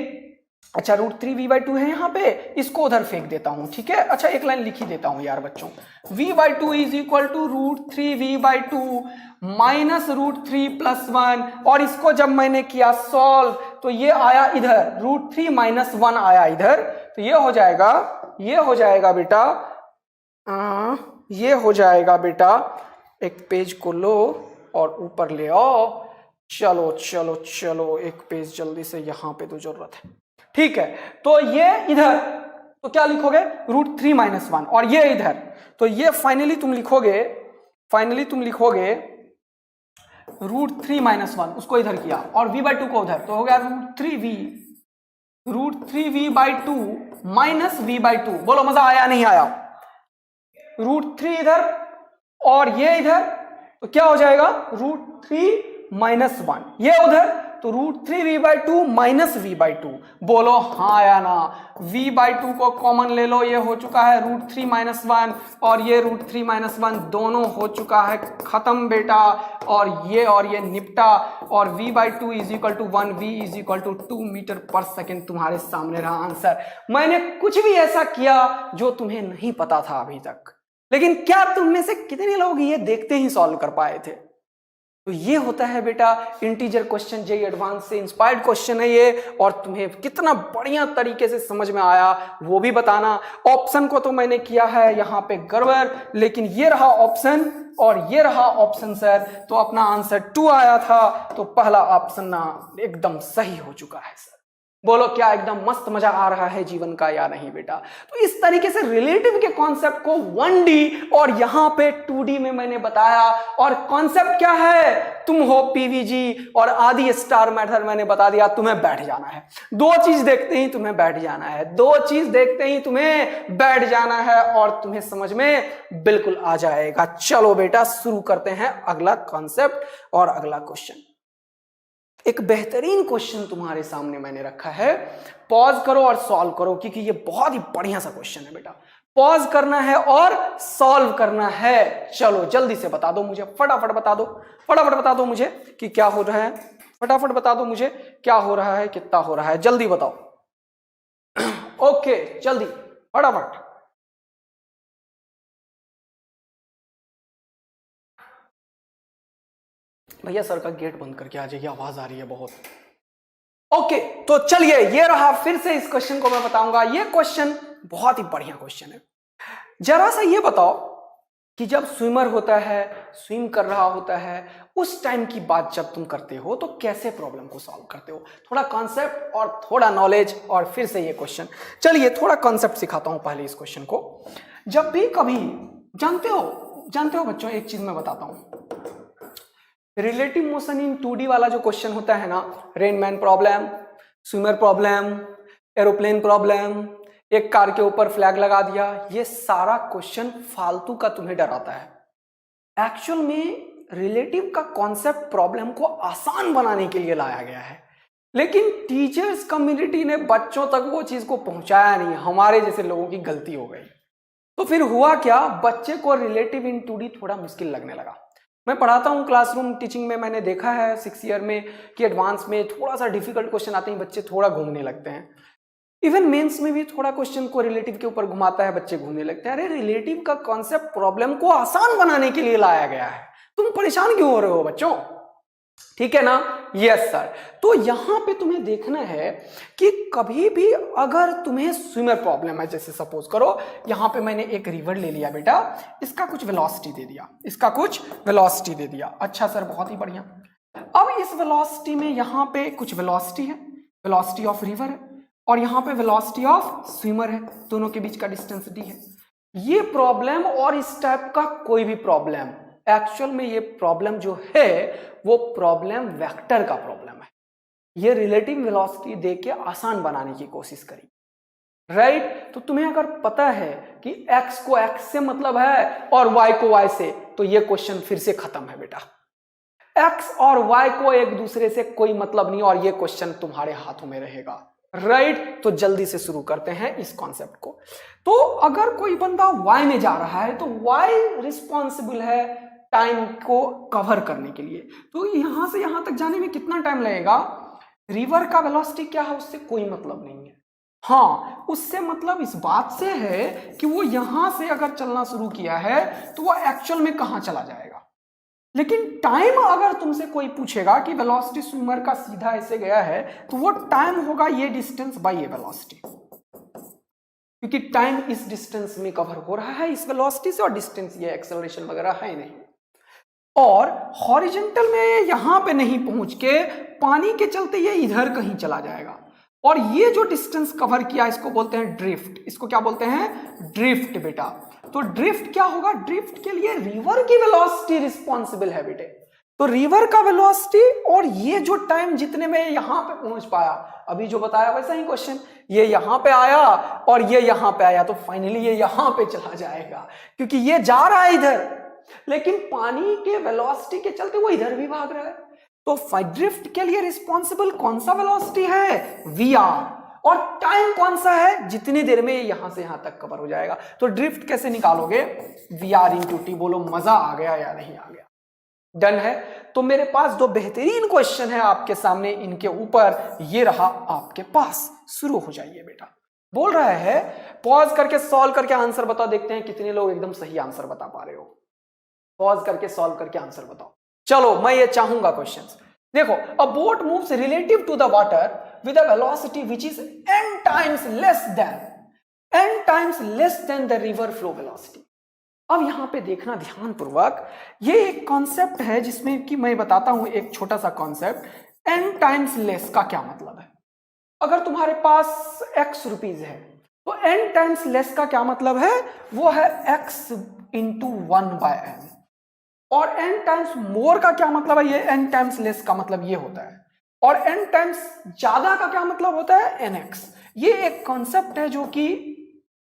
अच्छा √3v/2 है यहां पे, इसको उधर फेंक देता हूं, ठीक है। अच्छा एक लाइन लिख ही देता हूं यार बच्चों, v/2 is equal to √3v/2 minus √3 + 1, और इसको जब मैंने किया सॉल्व तो ये आया इधर, √3 - 1 आया इधर, तो ये हो जाएगा बेटा, ये हो जाएगा बेटा, एक पेज को लो और ऊपर ले आओ। चलो चलो चलो एक पेज जल्दी से यहां पे तो जरूरत है, ठीक है। तो ये इधर तो क्या लिखोगे √3 - 1, और ये इधर, तो ये फाइनली तुम लिखोगे √3 - 1, उसको इधर किया और v/2 को उधर, तो हो गया √3v/2 माइनस v/2। बोलो मजा आया नहीं आया? √3 इधर और ये इधर, तो क्या हो जाएगा √3 - 1, ये उधर, तो √3v/2 माइनस v/2। बोलो हाँ या ना? v/2 को कॉमन ले लो, ये हो चुका है √3 - 1, और ये √3 - 1 दोनों हो चुका है खत्म बेटा, और ये निपटा, और v/2 is equal to 1, v is equal to 2 metre पर सेकेंड तुम्हारे सामने रहा आंसर। मैंने कुछ भी ऐसा किया जो तुम्हें नहीं पता था अभी तक, लेकिन क्या तुम में से कितने लोग ये देखते ही सॉल्व कर पाए थे? तो ये होता है बेटा इंटीजर क्वेश्चन, जेईई एडवांस से इंस्पायर्ड क्वेश्चन है ये, और तुम्हें कितना बढ़िया तरीके से समझ में आया वो भी बताना। ऑप्शन को तो मैंने किया है यहाँ पे गड़बड़, लेकिन ये रहा ऑप्शन और ये रहा ऑप्शन सर, तो अपना आंसर 2 आया था, तो पहला ऑप्शन ना एकदम सही हो चुका है सर। बोलो क्या एकदम मस्त मजा आ रहा है जीवन का या नहीं बेटा? तो इस तरीके से रिलेटिव के कॉन्सेप्ट को 1D और यहां पे 2D में मैंने बताया। और कॉन्सेप्ट क्या है? तुम हो पीवीजी और आदि स्टार मेथड मैंने बता दिया, तुम्हें बैठ जाना है। दो चीज देखते ही तुम्हें बैठ जाना है, दो चीज देखते ही तुम्हें बैठ जाना है, और तुम्हें समझ में बिल्कुल आ जाएगा। चलो बेटा शुरू करते हैं अगला कॉन्सेप्ट और अगला क्वेश्चन। एक बेहतरीन क्वेश्चन तुम्हारे सामने मैंने रखा है, पॉज करो और सॉल्व करो, क्योंकि ये बहुत ही बढ़िया सा क्वेश्चन है बेटा। पॉज करना है और सॉल्व करना है। चलो जल्दी से बता दो मुझे, फटाफट बता दो मुझे कि क्या हो रहा है, फटाफट बता दो मुझे क्या हो रहा है, कितना हो रहा है, जल्दी बताओ। ओके जल्दी फटाफट। भैया सर का गेट बंद करके आ जाइए, आवाज आ रही है बहुत। ओके तो चलिए, ये रहा, फिर से इस क्वेश्चन को मैं बताऊंगा। ये क्वेश्चन बहुत ही बढ़िया क्वेश्चन है। जरा सा ये बताओ कि जब स्विमर होता है, स्विम कर रहा होता है, उस टाइम की बात जब तुम करते हो तो कैसे प्रॉब्लम को सॉल्व करते हो? थोड़ा कॉन्सेप्ट और थोड़ा नॉलेज और फिर से ये क्वेश्चन। चलिए थोड़ा कॉन्सेप्ट सिखाता हूं पहले इस क्वेश्चन को। जब भी कभी जानते हो बच्चों, एक चीज मैं बताता हूं, रिलेटिव मोशन इन 2D वाला जो क्वेश्चन होता है ना, Rain Man problem, swimmer problem, aeroplane problem, एक कार के ऊपर फ्लैग लगा दिया, ये सारा क्वेश्चन फालतू का तुम्हें डराता है। एक्चुअल में रिलेटिव का कॉन्सेप्ट प्रॉब्लम को आसान बनाने के लिए लाया गया है, लेकिन टीचर्स कम्युनिटी ने बच्चों तक वो चीज को पहुंचाया नहीं। हमारे जैसे लोगों की गलती हो गई। तो फिर हुआ क्या, बच्चे को रिलेटिव इन 2D थोड़ा मुश्किल लगने लगा। मैं पढ़ाता हूँ क्लासरूम टीचिंग में, मैंने देखा है 6 ईयर में कि एडवांस में थोड़ा सा डिफिकल्ट क्वेश्चन आते हैं, बच्चे थोड़ा घूमने लगते हैं। इवन मेंस में भी थोड़ा क्वेश्चन को रिलेटिव के ऊपर घुमाता है, बच्चे घूमने लगते हैं। अरे रिलेटिव का कॉन्सेप्ट प्रॉब्लम को आसान बनाने के लिए लाया गया है, तुम परेशान क्यों हो रहे हो बच्चों? ठीक है ना? Yes sir. तो यहां पे तुम्हें देखना है कि कभी भी अगर तुम्हें स्विमर प्रॉब्लम है, जैसे सपोज करो यहां पे मैंने एक रिवर ले लिया बेटा, इसका कुछ वेलोसिटी दे दिया, इसका कुछ वेलोसिटी दे दिया। अच्छा सर, बहुत ही बढ़िया। अब इस वेलोसिटी में यहां पे कुछ वेलोसिटी है, वेलोसिटी ऑफ रिवर है, और यहां पे वेलोसिटी ऑफ स्विमर है, दोनों के बीच का डिस्टेंस डी है। ये प्रॉब्लम और इस टाइप का कोई भी प्रॉब्लम, एक्चुअल में ये प्रॉब्लम जो है वो प्रॉब्लम वेक्टर का प्रॉब्लम है। ये रिलेटिव वेलोसिटी दे के आसान बनाने की कोशिश करी, राइट? तो तुम्हें अगर पता है कि x को x से मतलब है और y को y से, तो ये क्वेश्चन फिर से खत्म है बेटा। x और y को एक दूसरे से कोई मतलब नहीं और ये क्वेश्चन तुम्हारे हाथों में रहेगा, राइट? तो जल्दी से शुरू करते हैं इस कॉन्सेप्ट को। तो अगर कोई बंदा y में जा रहा है तो y रिस्पॉन्सिबल है टाइम को कवर करने के लिए। तो यहां से यहां तक जाने में कितना टाइम लगेगा? रिवर का वेलोसिटी क्या है उससे कोई मतलब नहीं है। हाँ, उससे मतलब इस बात से है कि वो यहां से अगर चलना शुरू किया है तो वो एक्चुअल में कहां चला जाएगा। लेकिन टाइम अगर तुमसे कोई पूछेगा कि वेलोसिटी स्विमर का सीधा ऐसे गया है, तो वो टाइम होगा ये डिस्टेंस बाय ये वेलोसिटी, क्योंकि टाइम इस डिस्टेंस में कवर हो रहा है इस वेलोसिटी से, और डिस्टेंस ये एक्सेलरेशन वगैरह है नहीं। और हॉरिजॉन्टल में यहां पे नहीं पहुंच के पानी के चलते ये इधर कहीं चला जाएगा, और ये जो डिस्टेंस कवर किया इसको बोलते हैं ड्रिफ्ट। इसको क्या बोलते हैं? ड्रिफ्ट बेटा। तो ड्रिफ्ट क्या होगा? ड्रिफ्ट के लिए रिवर की वेलोसिटी रिस्पॉन्सिबल है बेटे। तो रिवर का वेलोसिटी और ये जो टाइम जितने में यहां पे पहुंच पाया, अभी जो बताया वैसा ही क्वेश्चन, ये यहां पे आया और ये यहां पे आया, तो फाइनली ये यहां पे चला जाएगा, क्योंकि ये जा रहा है इधर, लेकिन पानी के वेलोसिटी के चलते वो इधर भी भाग रहा है। तो ड्रिफ्ट के लिए रिस्पॉन्सिबल कौन सा वेलोसिटी है? वी.आर। और टाइम कौन सा है? जितनी देर में यहां से यहां तक कवर हो जाएगा। तो ड्रिफ्ट कैसे निकालोगे? VR into T. बोलो मजा आ गया या नहीं आ गया? डन है। तो मेरे पास दो बेहतरीन क्वेश्चन है आपके सामने, इनके ऊपर ये रहा आपके पास, शुरू हो जाइए बेटा। बोल रहा है पॉज करके सॉल्व करके आंसर बताओ, देखते हैं कितने लोग एकदम सही आंसर बता पा रहे हो। पॉज करके सॉल्व करके आंसर बताओ। चलो मैं ये चाहूंगा क्वेश्चंस। देखो, a boat moves relative to the water with a velocity which is n times less than the river flow velocity. अब यहां पे देखना ध्यान पूर्वक, ये एक कॉन्सेप्ट है जिसमें कि मैं बताता हूं एक छोटा सा कॉन्सेप्ट। n टाइम्स लेस का क्या मतलब है? अगर तुम्हारे पास x रुपीज है तो n टाइम्स लेस का क्या मतलब है? वो है x इंटू 1/n। और n टाइम्स मोर का क्या मतलब है? ये n टाइम्स लेस का मतलब ये होता है। और n टाइम्स ज्यादा का क्या मतलब होता है? nx। ये एक कॉन्सेप्ट है जो कि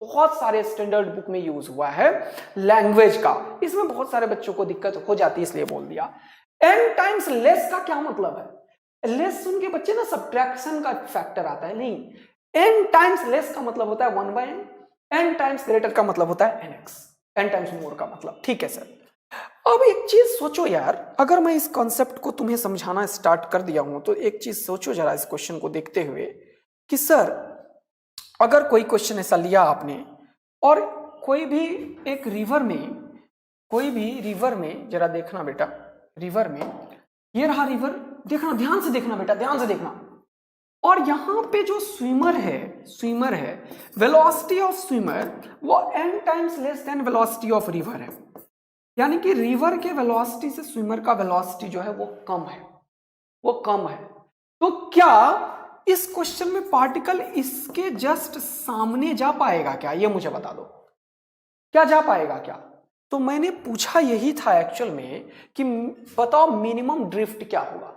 बहुत सारे स्टैंडर्ड बुक में यूज हुआ है लैंग्वेज का। इसमें बहुत सारे बच्चों को दिक्कत हो जाती है, इसलिए बोल दिया। n टाइम्स लेस का क्या मतलब है? लेस सुन के बच्चे ना सब्ट्रैक्शन का फैक्टर आता है, नहीं। n टाइम्स लेस का मतलब होता है 1/n, n टाइम्स ग्रेटर का मतलब होता है nx, n टाइम्स मोर का मतलब। ठीक है सर। अब एक चीज सोचो यार, अगर मैं इस कॉन्सेप्ट को तुम्हें समझाना स्टार्ट कर दिया हूं तो एक चीज सोचो जरा इस क्वेश्चन को देखते हुए कि सर अगर कोई क्वेश्चन ऐसा लिया आपने और कोई भी एक रिवर में जरा देखना बेटा, रिवर में ये रहा रिवर, देखना ध्यान से, देखना बेटा ध्यान से देखना। और यहां पे जो स्विमर है वेलोसिटी ऑफ स्विमर वो n times less then velocity of river है, यानी कि रिवर के वेलोसिटी से स्विमर का वेलोसिटी जो है वो कम है। तो क्या इस क्वेश्चन में पार्टिकल इसके जस्ट सामने जा पाएगा क्या? ये मुझे बता दो, क्या जा पाएगा क्या? तो मैंने पूछा यही था एक्चुअल में कि बताओ मिनिमम ड्रिफ्ट क्या होगा।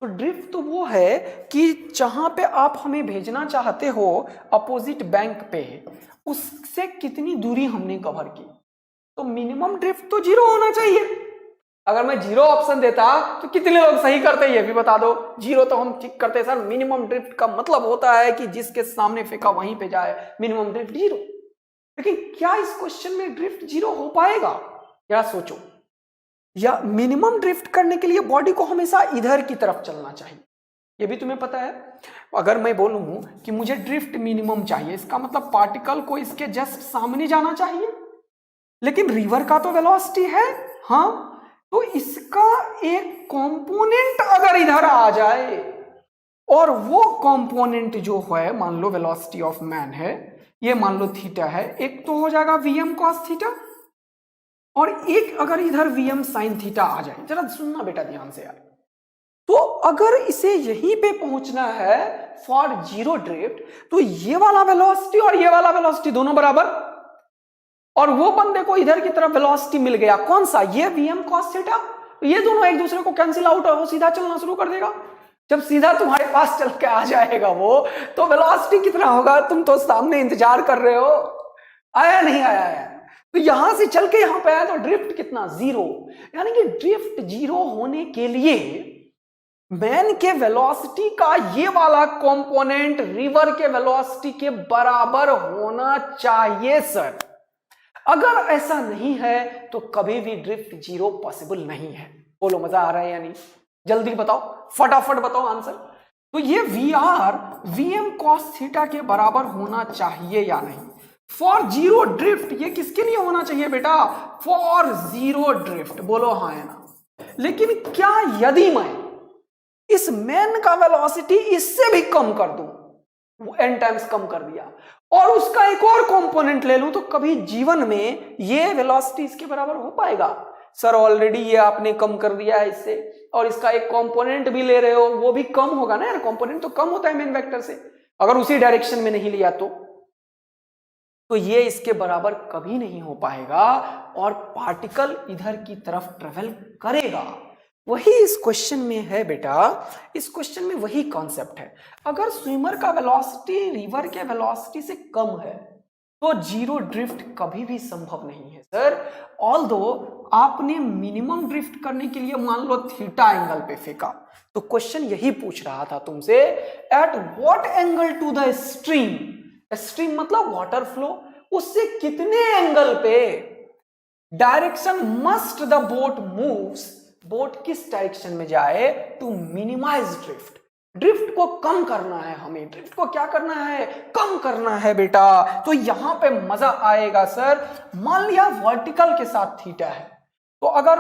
तो ड्रिफ्ट तो वो है कि जहां पे आप हमें भेजना चाहते हो अपोजिट बैंक पे, उससे कितनी दूरी हमने कवर की। तो मिनिमम ड्रिफ्ट तो 0 होना चाहिए। अगर मैं 0 ऑप्शन देता तो कितने लोग सही करते ये भी बता दो। 0 तो हम ठीक करते सर, मिनिमम ड्रिफ्ट का मतलब होता है कि जिसके सामने फेंका वहीं पे जाए, मिनिमम ड्रिफ्ट 0। लेकिन क्या इस क्वेश्चन में ड्रिफ्ट 0 हो पाएगा? जरा सोचो। या मिनिमम ड्रिफ्ट करने के लिए बॉडी को हमेशा इधर की तरफ चलना चाहिए, ये भी तुम्हें पता है। अगर मैं बोलूं कि मुझे ड्रिफ्ट मिनिमम चाहिए, इसका मतलब पार्टिकल को इसके जस्ट सामने जाना चाहिए। लेकिन रिवर का तो वेलोसिटी है, हाँ, तो इसका एक कंपोनेंट अगर इधर आ जाए और वो कंपोनेंट जो है, मान लो वेलोसिटी ऑफ मैन है, ये मान लो थीटा है, एक तो हो जाएगा वीएम कॉस थीटा, और एक अगर इधर वीएम साइन थीटा आ जाए। जरा सुनना बेटा ध्यान से यार। तो अगर इसे यहीं पे पहुंचना है फॉर 0 ड्रिफ्ट, तो ये वाला वेलोसिटी और ये वाला वेलोसिटी दोनों बराबर, और वो बंदे को इधर की तरफ वेलोसिटी मिल गया, कौन सा? ये वीएम कॉस थीटा। ये दोनों एक दूसरे को कैंसिल आउट हो, सीधा चलना शुरू कर देगा। जब सीधा तुम्हारे पास चल के आ जाएगा वो, तो वेलोसिटी कितना होगा? तुम तो सामने इंतजार कर रहे हो, आया नहीं आया है, तो यहां से चल के यहां पे आया तो ड्रिफ्ट कितना? 0। यानी कि ड्रिफ्ट 0 होने के लिए मैन के वेलोसिटी का ये वाला कंपोनेंट रिवर के वेलोसिटी के बराबर होना चाहिए सर। अगर ऐसा नहीं है तो कभी भी ड्रिफ्ट 0 पॉसिबल नहीं है। बोलो मजा आ रहा है या नहीं? जल्दी बताओ, फटाफट बताओ आंसर। तो ये वीआर वीएम कॉस थीटा के बराबर होना चाहिए या नहीं फॉर 0 ड्रिफ्ट? ये किसके लिए होना चाहिए बेटा? For 0 drift. बोलो हाँ या ना। लेकिन क्या यदि मैं इस मैन का वेलोसिटी इससे भी कम कर दूं, n टाइम्स कम कर दिया, और उसका एक और कंपोनेंट ले लूं, तो कभी जीवन में ये वेलोसिटी इसके बराबर हो पाएगा? सर ऑलरेडी ये आपने कम कर दिया है इससे, और इसका एक कंपोनेंट भी ले रहे हो, वो भी कम होगा ना यार। कंपोनेंट तो कम होता है मेन वेक्टर से, अगर उसी डायरेक्शन में नहीं लिया तो ये इसके बराबर कभी नहीं हो पाएगा, और पार्टिकल इधर की तरफ ट्रेवल करेगा। वही इस क्वेश्चन में है बेटा, इस क्वेश्चन में वही कॉन्सेप्ट है। अगर स्विमर का वेलोसिटी रिवर के वेलोसिटी से कम है तो 0 ड्रिफ्ट कभी भी संभव नहीं है सर। ऑल्दो आपने मिनिमम ड्रिफ्ट करने के लिए मान लो थीटा एंगल पे फेंका, तो क्वेश्चन यही पूछ रहा था तुमसे, at what angle to the stream? Stream मतलब वाटर फ्लो, उससे कितने एंगल पे direction must the boat moves, boat किस डायरेक्शन में जाए टू मिनिमाइज ड्रिफ्ट? ड्रिफ्ट को कम करना है हमें, ड्रिफ्ट को क्या करना है? कम करना है बेटा। तो यहां पे मजा आएगा सर। मान लिया वर्टिकल के साथ थीटा है, तो अगर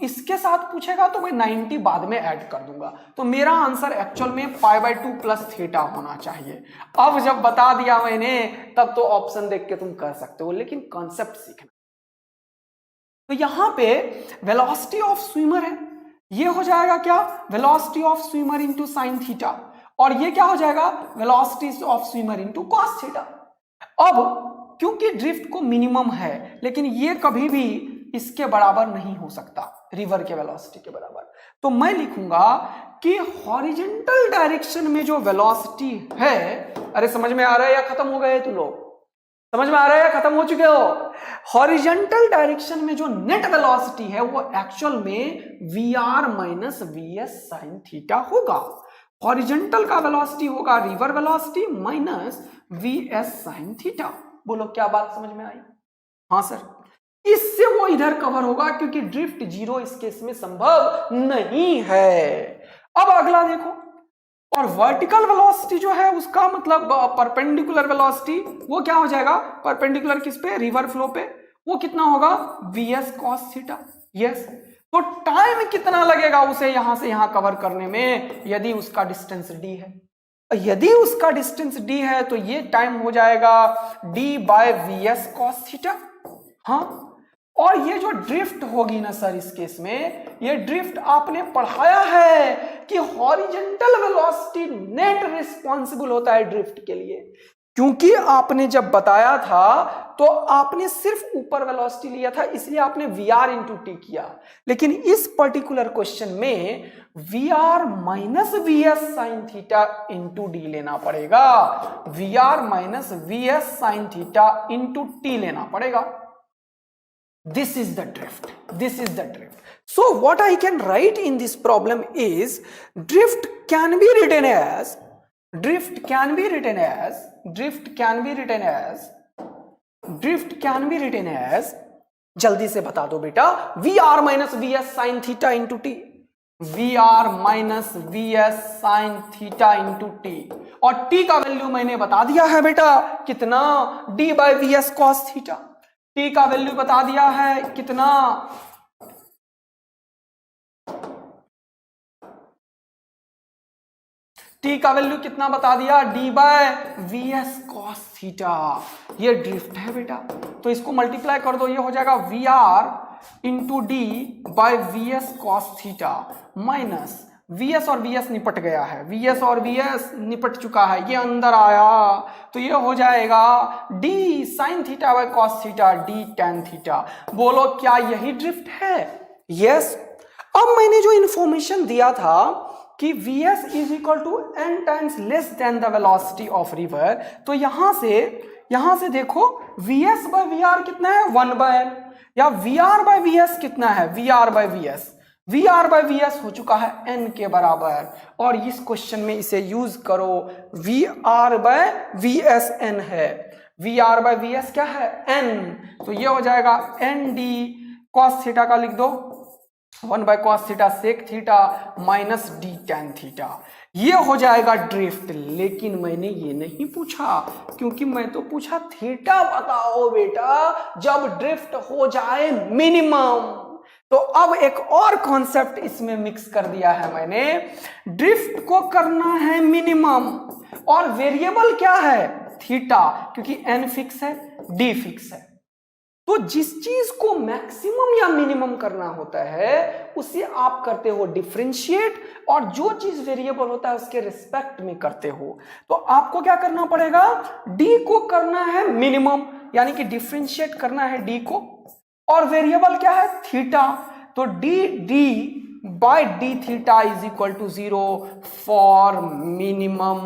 इसके साथ पूछेगा तो मैं 90 बाद में ऐड कर दूंगा, तो मेरा आंसर एक्चुअल में π/2 प्लस थीटा होना चाहिए। अब जब बता दिया मैंने, तब तो ऑप्शन देख के तुम कर सकते हो, लेकिन कॉन्सेप्ट सीखना। तो यहां पे वेलोसिटी ऑफ स्विमर है, ये हो जाएगा क्या? Velocity of swimmer into sine theta, और ये क्या हो जाएगा? Velocity of swimmer into cos theta. अब क्योंकि ड्रिफ्ट को मिनिमम है, लेकिन ये कभी भी इसके बराबर नहीं हो सकता, रिवर के वेलोसिटी के बराबर, तो मैं लिखूंगा कि हॉरिजॉन्टल डायरेक्शन में जो वेलोसिटी है, अरे समझ में आ रहा है या खत्म हो गए तुम लोग? समझ में आ रहा है या खत्म हो चुके हो? हॉरिजॉन्टल डायरेक्शन में जो नेट वेलोसिटी है वो एक्चुअल में VR minus VS sine theta होगा। हॉरिजॉन्टल का वेलोसिटी होगा river velocity minus VS sine theta. बोलो क्या बात समझ में आई? हाँ सर, इससे वो इधर कवर होगा, क्योंकि ड्रिफ्ट 0 इस केस में संभव नहीं है। अब अगला देखो, और वर्टिकल वेलोसिटी जो है उसका मतलब परपेंडिकुलर वेलोसिटी, वो क्या हो जाएगा? परपेंडिकुलर किस पे? रिवर फ्लो पे। वो कितना होगा? VS cos theta. यस, तो टाइम कितना लगेगा उसे यहां से यहां कवर करने में, यदि उसका डिस्टेंस डी है? यदि उसका डिस्टेंस डी है तो ये टाइम हो जाएगा d/वीएस कॉस थीटा। हाँ, और ये जो ड्रिफ्ट होगी ना सर इस केस में, ये ड्रिफ्ट आपने पढ़ाया है कि हॉरिजॉन्टल वेलोसिटी नेट रिस्पॉन्सिबल होता है ड्रिफ्ट के लिए, क्योंकि आपने जब बताया था तो आपने सिर्फ ऊपर वेलोसिटी लिया था, इसलिए आपने वीआर इंटू टी किया। लेकिन इस पर्टिकुलर क्वेश्चन में VR minus VS sine theta into d लेना पड़ेगा, VR minus VS sine theta into t लेना पड़ेगा। This is the drift. This is the drift. So what I can write in this problem is drift can be written as जल्दी से बता दो बेटा, VR minus VS sine theta into t, VR minus VS sine theta into t, और t का value मैंने बता दिया है बेटा कितना, D by VS cos theta. T का वैल्यू बता दिया है कितना, टी का वैल्यू कितना बता दिया, d by VS cos theta. ये ड्रिफ्ट है बेटा, तो इसको मल्टीप्लाई कर दो, ये हो जाएगा VR into d by VS cos theta minus VS और VS निपट गया है, VS और VS निपट चुका है, ये अंदर आया, तो ये हो जाएगा D sine theta by cos theta, D tan theta. बोलो क्या यही ड्रिफ्ट है? यस। अब मैंने जो इंफॉर्मेशन दिया था कि Vs is equal to n times less than the velocity of river, तो यहां से देखो Vs बाय VR कितना है 1 बाय n, या VR बाय VS कितना है, VR बाय VS हो चुका है n के बराबर, और इस क्वेश्चन में इसे यूज करो, VR बाय VS n है, VR बाय VS क्या है n, तो ये हो जाएगा nd cos थीटा का लिख दो 1 by cos theta sec theta minus d tan theta, ये हो जाएगा ड्रिफ्ट। लेकिन मैंने ये नहीं पूछा, क्योंकि मैं तो पूछा थीटा बताओ बेटा जब ड्रिफ्ट हो जाए मिनिमम। तो अब एक और कॉन्सेप्ट इसमें मिक्स कर दिया है मैंने, ड्रिफ्ट को करना है मिनिमम, और वेरिएबल क्या है थीटा, क्योंकि n फिक्स है d फिक्स है, तो जिस चीज को मैक्सिमम या मिनिमम करना होता है उसे आप करते हो डिफरेंशिएट, और जो चीज वेरिएबल होता है उसके रिस्पेक्ट में करते हो। तो आपको क्या करना पड़ेगा, d को करना है मिनिमम, यानी कि डिफरेंशिएट करना है d को, और वेरिएबल क्या है थीटा, तो d by d theta is equal to 0 for minimum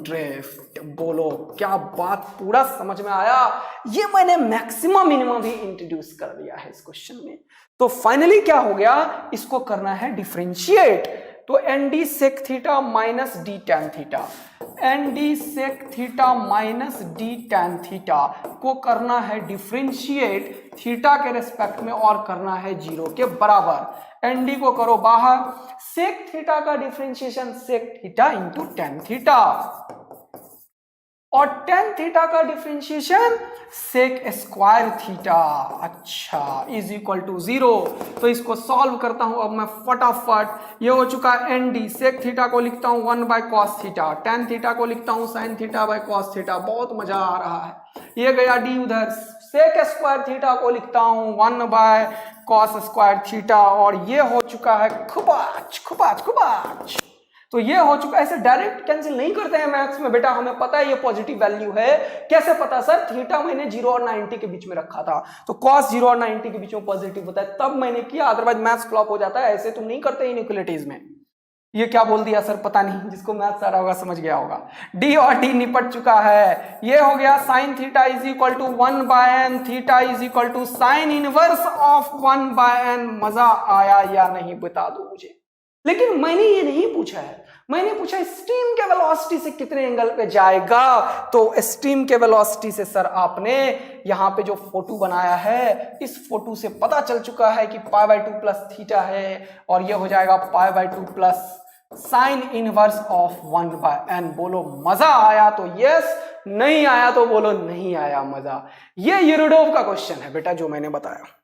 drift. बोलो क्या बात पूरा समझ में आया? ये मैंने मैक्सिमम मिनिमम भी इंट्रोड्यूस कर दिया है इस क्वेश्चन में। तो फाइनली क्या हो गया, इसको करना है डिफरेंशिएट, तो nd sec theta minus d tan theta, nd sec theta minus d tan theta को करना है डिफरेंशिएट थीटा के रेस्पेक्ट में, और करना है 0 के बराबर। nd को करो बाहर, सेक थीटा का differentiation sec theta into tan theta, और टैन थीटा का डिफरेंशिएशन सेक स्क्वायर थीटा, अच्छा इज इक्वल टू 0। तो इसको सॉल्व करता हूं अब मैं फटाफट, ये हो चुका है nd सेक थीटा को लिखता हूं 1 by cos theta, tan theta को लिखता हूं sine theta by cos theta, बहुत मजा आ रहा है, ये गया d उधर, सेक स्क्वायर थीटा को लिखता हूं 1 बाय कॉस स्क्वायर थीटा, और ये हो चुका है खुबाच, तो ये हो चुका है। ऐसे डायरेक्ट कैंसिल नहीं करते हैं मैथ्स में बेटा, हमें पता है ये पॉजिटिव वैल्यू है। कैसे पता सर, थीटा मैंने 0 और 90 के बीच में रखा था, तो कॉस 0 और 90 के बीच में पॉजिटिव होता है, तब मैंने किया, अदरवाइज मैथ्स फ्लॉप हो जाता है। ऐसे तुम नहीं करते इनइक्वालिटीज में। ये क्या बोल दिया सर, पता नहीं, जिसको मैथ्स आ रहा होगा समझ गया होगा। डी और डी निपट चुका है, ये हो गया sine theta is equal to 1 by n, theta is equal to sine inverse of 1 by n. मजा आया या नहीं बता दो मुझे। लेकिन मैंने ये नहीं पूछा है, मैंने पूछा स्ट्रीम के वेलोसिटी से कितने एंगल पे जाएगा। तो स्ट्रीम के वेलोसिटी से सर आपने यहाँ पे जो फोटो बनाया है, इस फोटो से पता चल चुका है कि π/2 प्लस थीटा है, और ये हो जाएगा π/2 plus sine inverse of 1 by N. बोलो मजा आया तो यस, नहीं आया तो बोलो नहीं आया मजा। ये यूरोडोव का क्वेश्चन है बेटा जो मैंने बताया।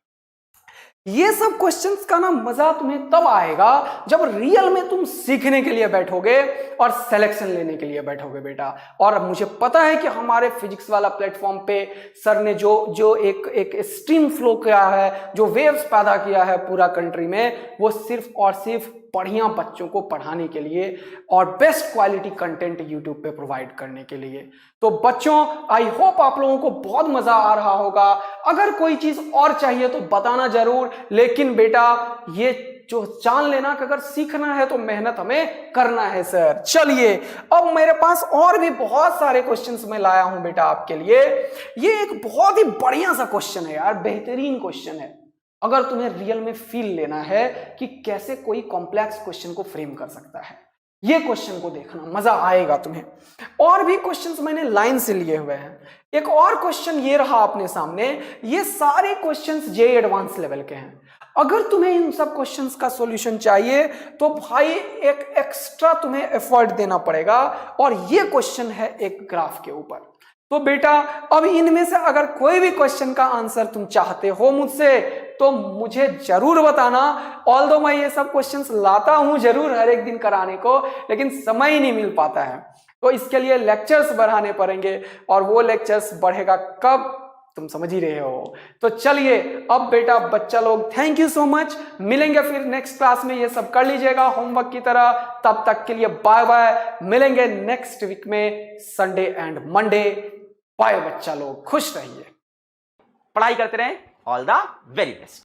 ये सब क्वेश्चंस का ना मजा तुम्हें तब आएगा जब रियल में तुम सीखने के लिए बैठोगे और सिलेक्शन लेने के लिए बैठोगे बेटा। और मुझे पता है कि हमारे फिजिक्स वाला प्लेटफॉर्म पे सर ने जो एक स्ट्रीम फ्लो किया है, जो वेव्स पैदा किया है पूरा कंट्री में, वो सिर्फ और सिर्फ बढ़िया बच्चों को पढ़ाने के लिए और बेस्ट क्वालिटी कंटेंट यूट्यूब पे प्रोवाइड करने के लिए। तो बच्चों, आई होप आप लोगों को बहुत मजा आ रहा होगा। अगर कोई चीज और चाहिए तो बताना जरूर, लेकिन बेटा ये जो जान लेना कि अगर सीखना है तो मेहनत हमें करना है सर। चलिए, अब मेरे पास और भी बहुत सारे क्वेश्चंस मैं लाया हूं बेटा आपके लिए। ये एक बहुत ही बढ़िया सा क्वेश्चन है यार, बेहतरीन क्वेश्चन है। अगर तुम्हें रियल में फील लेना है कि कैसे कोई कॉम्प्लेक्स क्वेश्चन को फ्रेम कर सकता है, ये क्वेश्चन को देखना, मजा आएगा तुम्हें। और भी क्वेश्चंस मैंने लाइन से लिए हुए हैं। एक और क्वेश्चन ये रहा अपने सामने, ये सारे क्वेश्चंस जे एडवांस लेवल के हैं। अगर तुम्हें इन सब क्वेश्चंस का सॉल्यूशन चाहिए तो भाई एक एक्स्ट्रा तुम्हें एफर्ट देना पड़ेगा, और ये क्वेश्चन है एक ग्राफ के ऊपर। तो बेटा अब इनमें से अगर कोई भी क्वेश्चन का आंसर तुम चाहते हो मुझसे तो मुझे जरूर बताना। ऑल्दो मैं ये सब क्वेश्चंस लाता हूं जरूर हर एक दिन कराने को, लेकिन समय ही नहीं मिल पाता है, तो इसके लिए लेक्चर्स बढ़ाने पड़ेंगे, और वो लेक्चर्स बढ़ेगा कब तुम समझ ही रहे हो। तो चलिए अब बेटा बच्चा लोग थैंक यू सो मच, मिलेंगे फिर नेक्स्ट क्लास में, ये सब कर लीजिएगा होमवर्क की तरह। तब तक के लिए बाय बाय, मिलेंगे नेक्स्ट वीक में संडे एंड मंडे। बाय बच्चा लोग, खुश रहिए, पढ़ाई करते रहें। All the very best.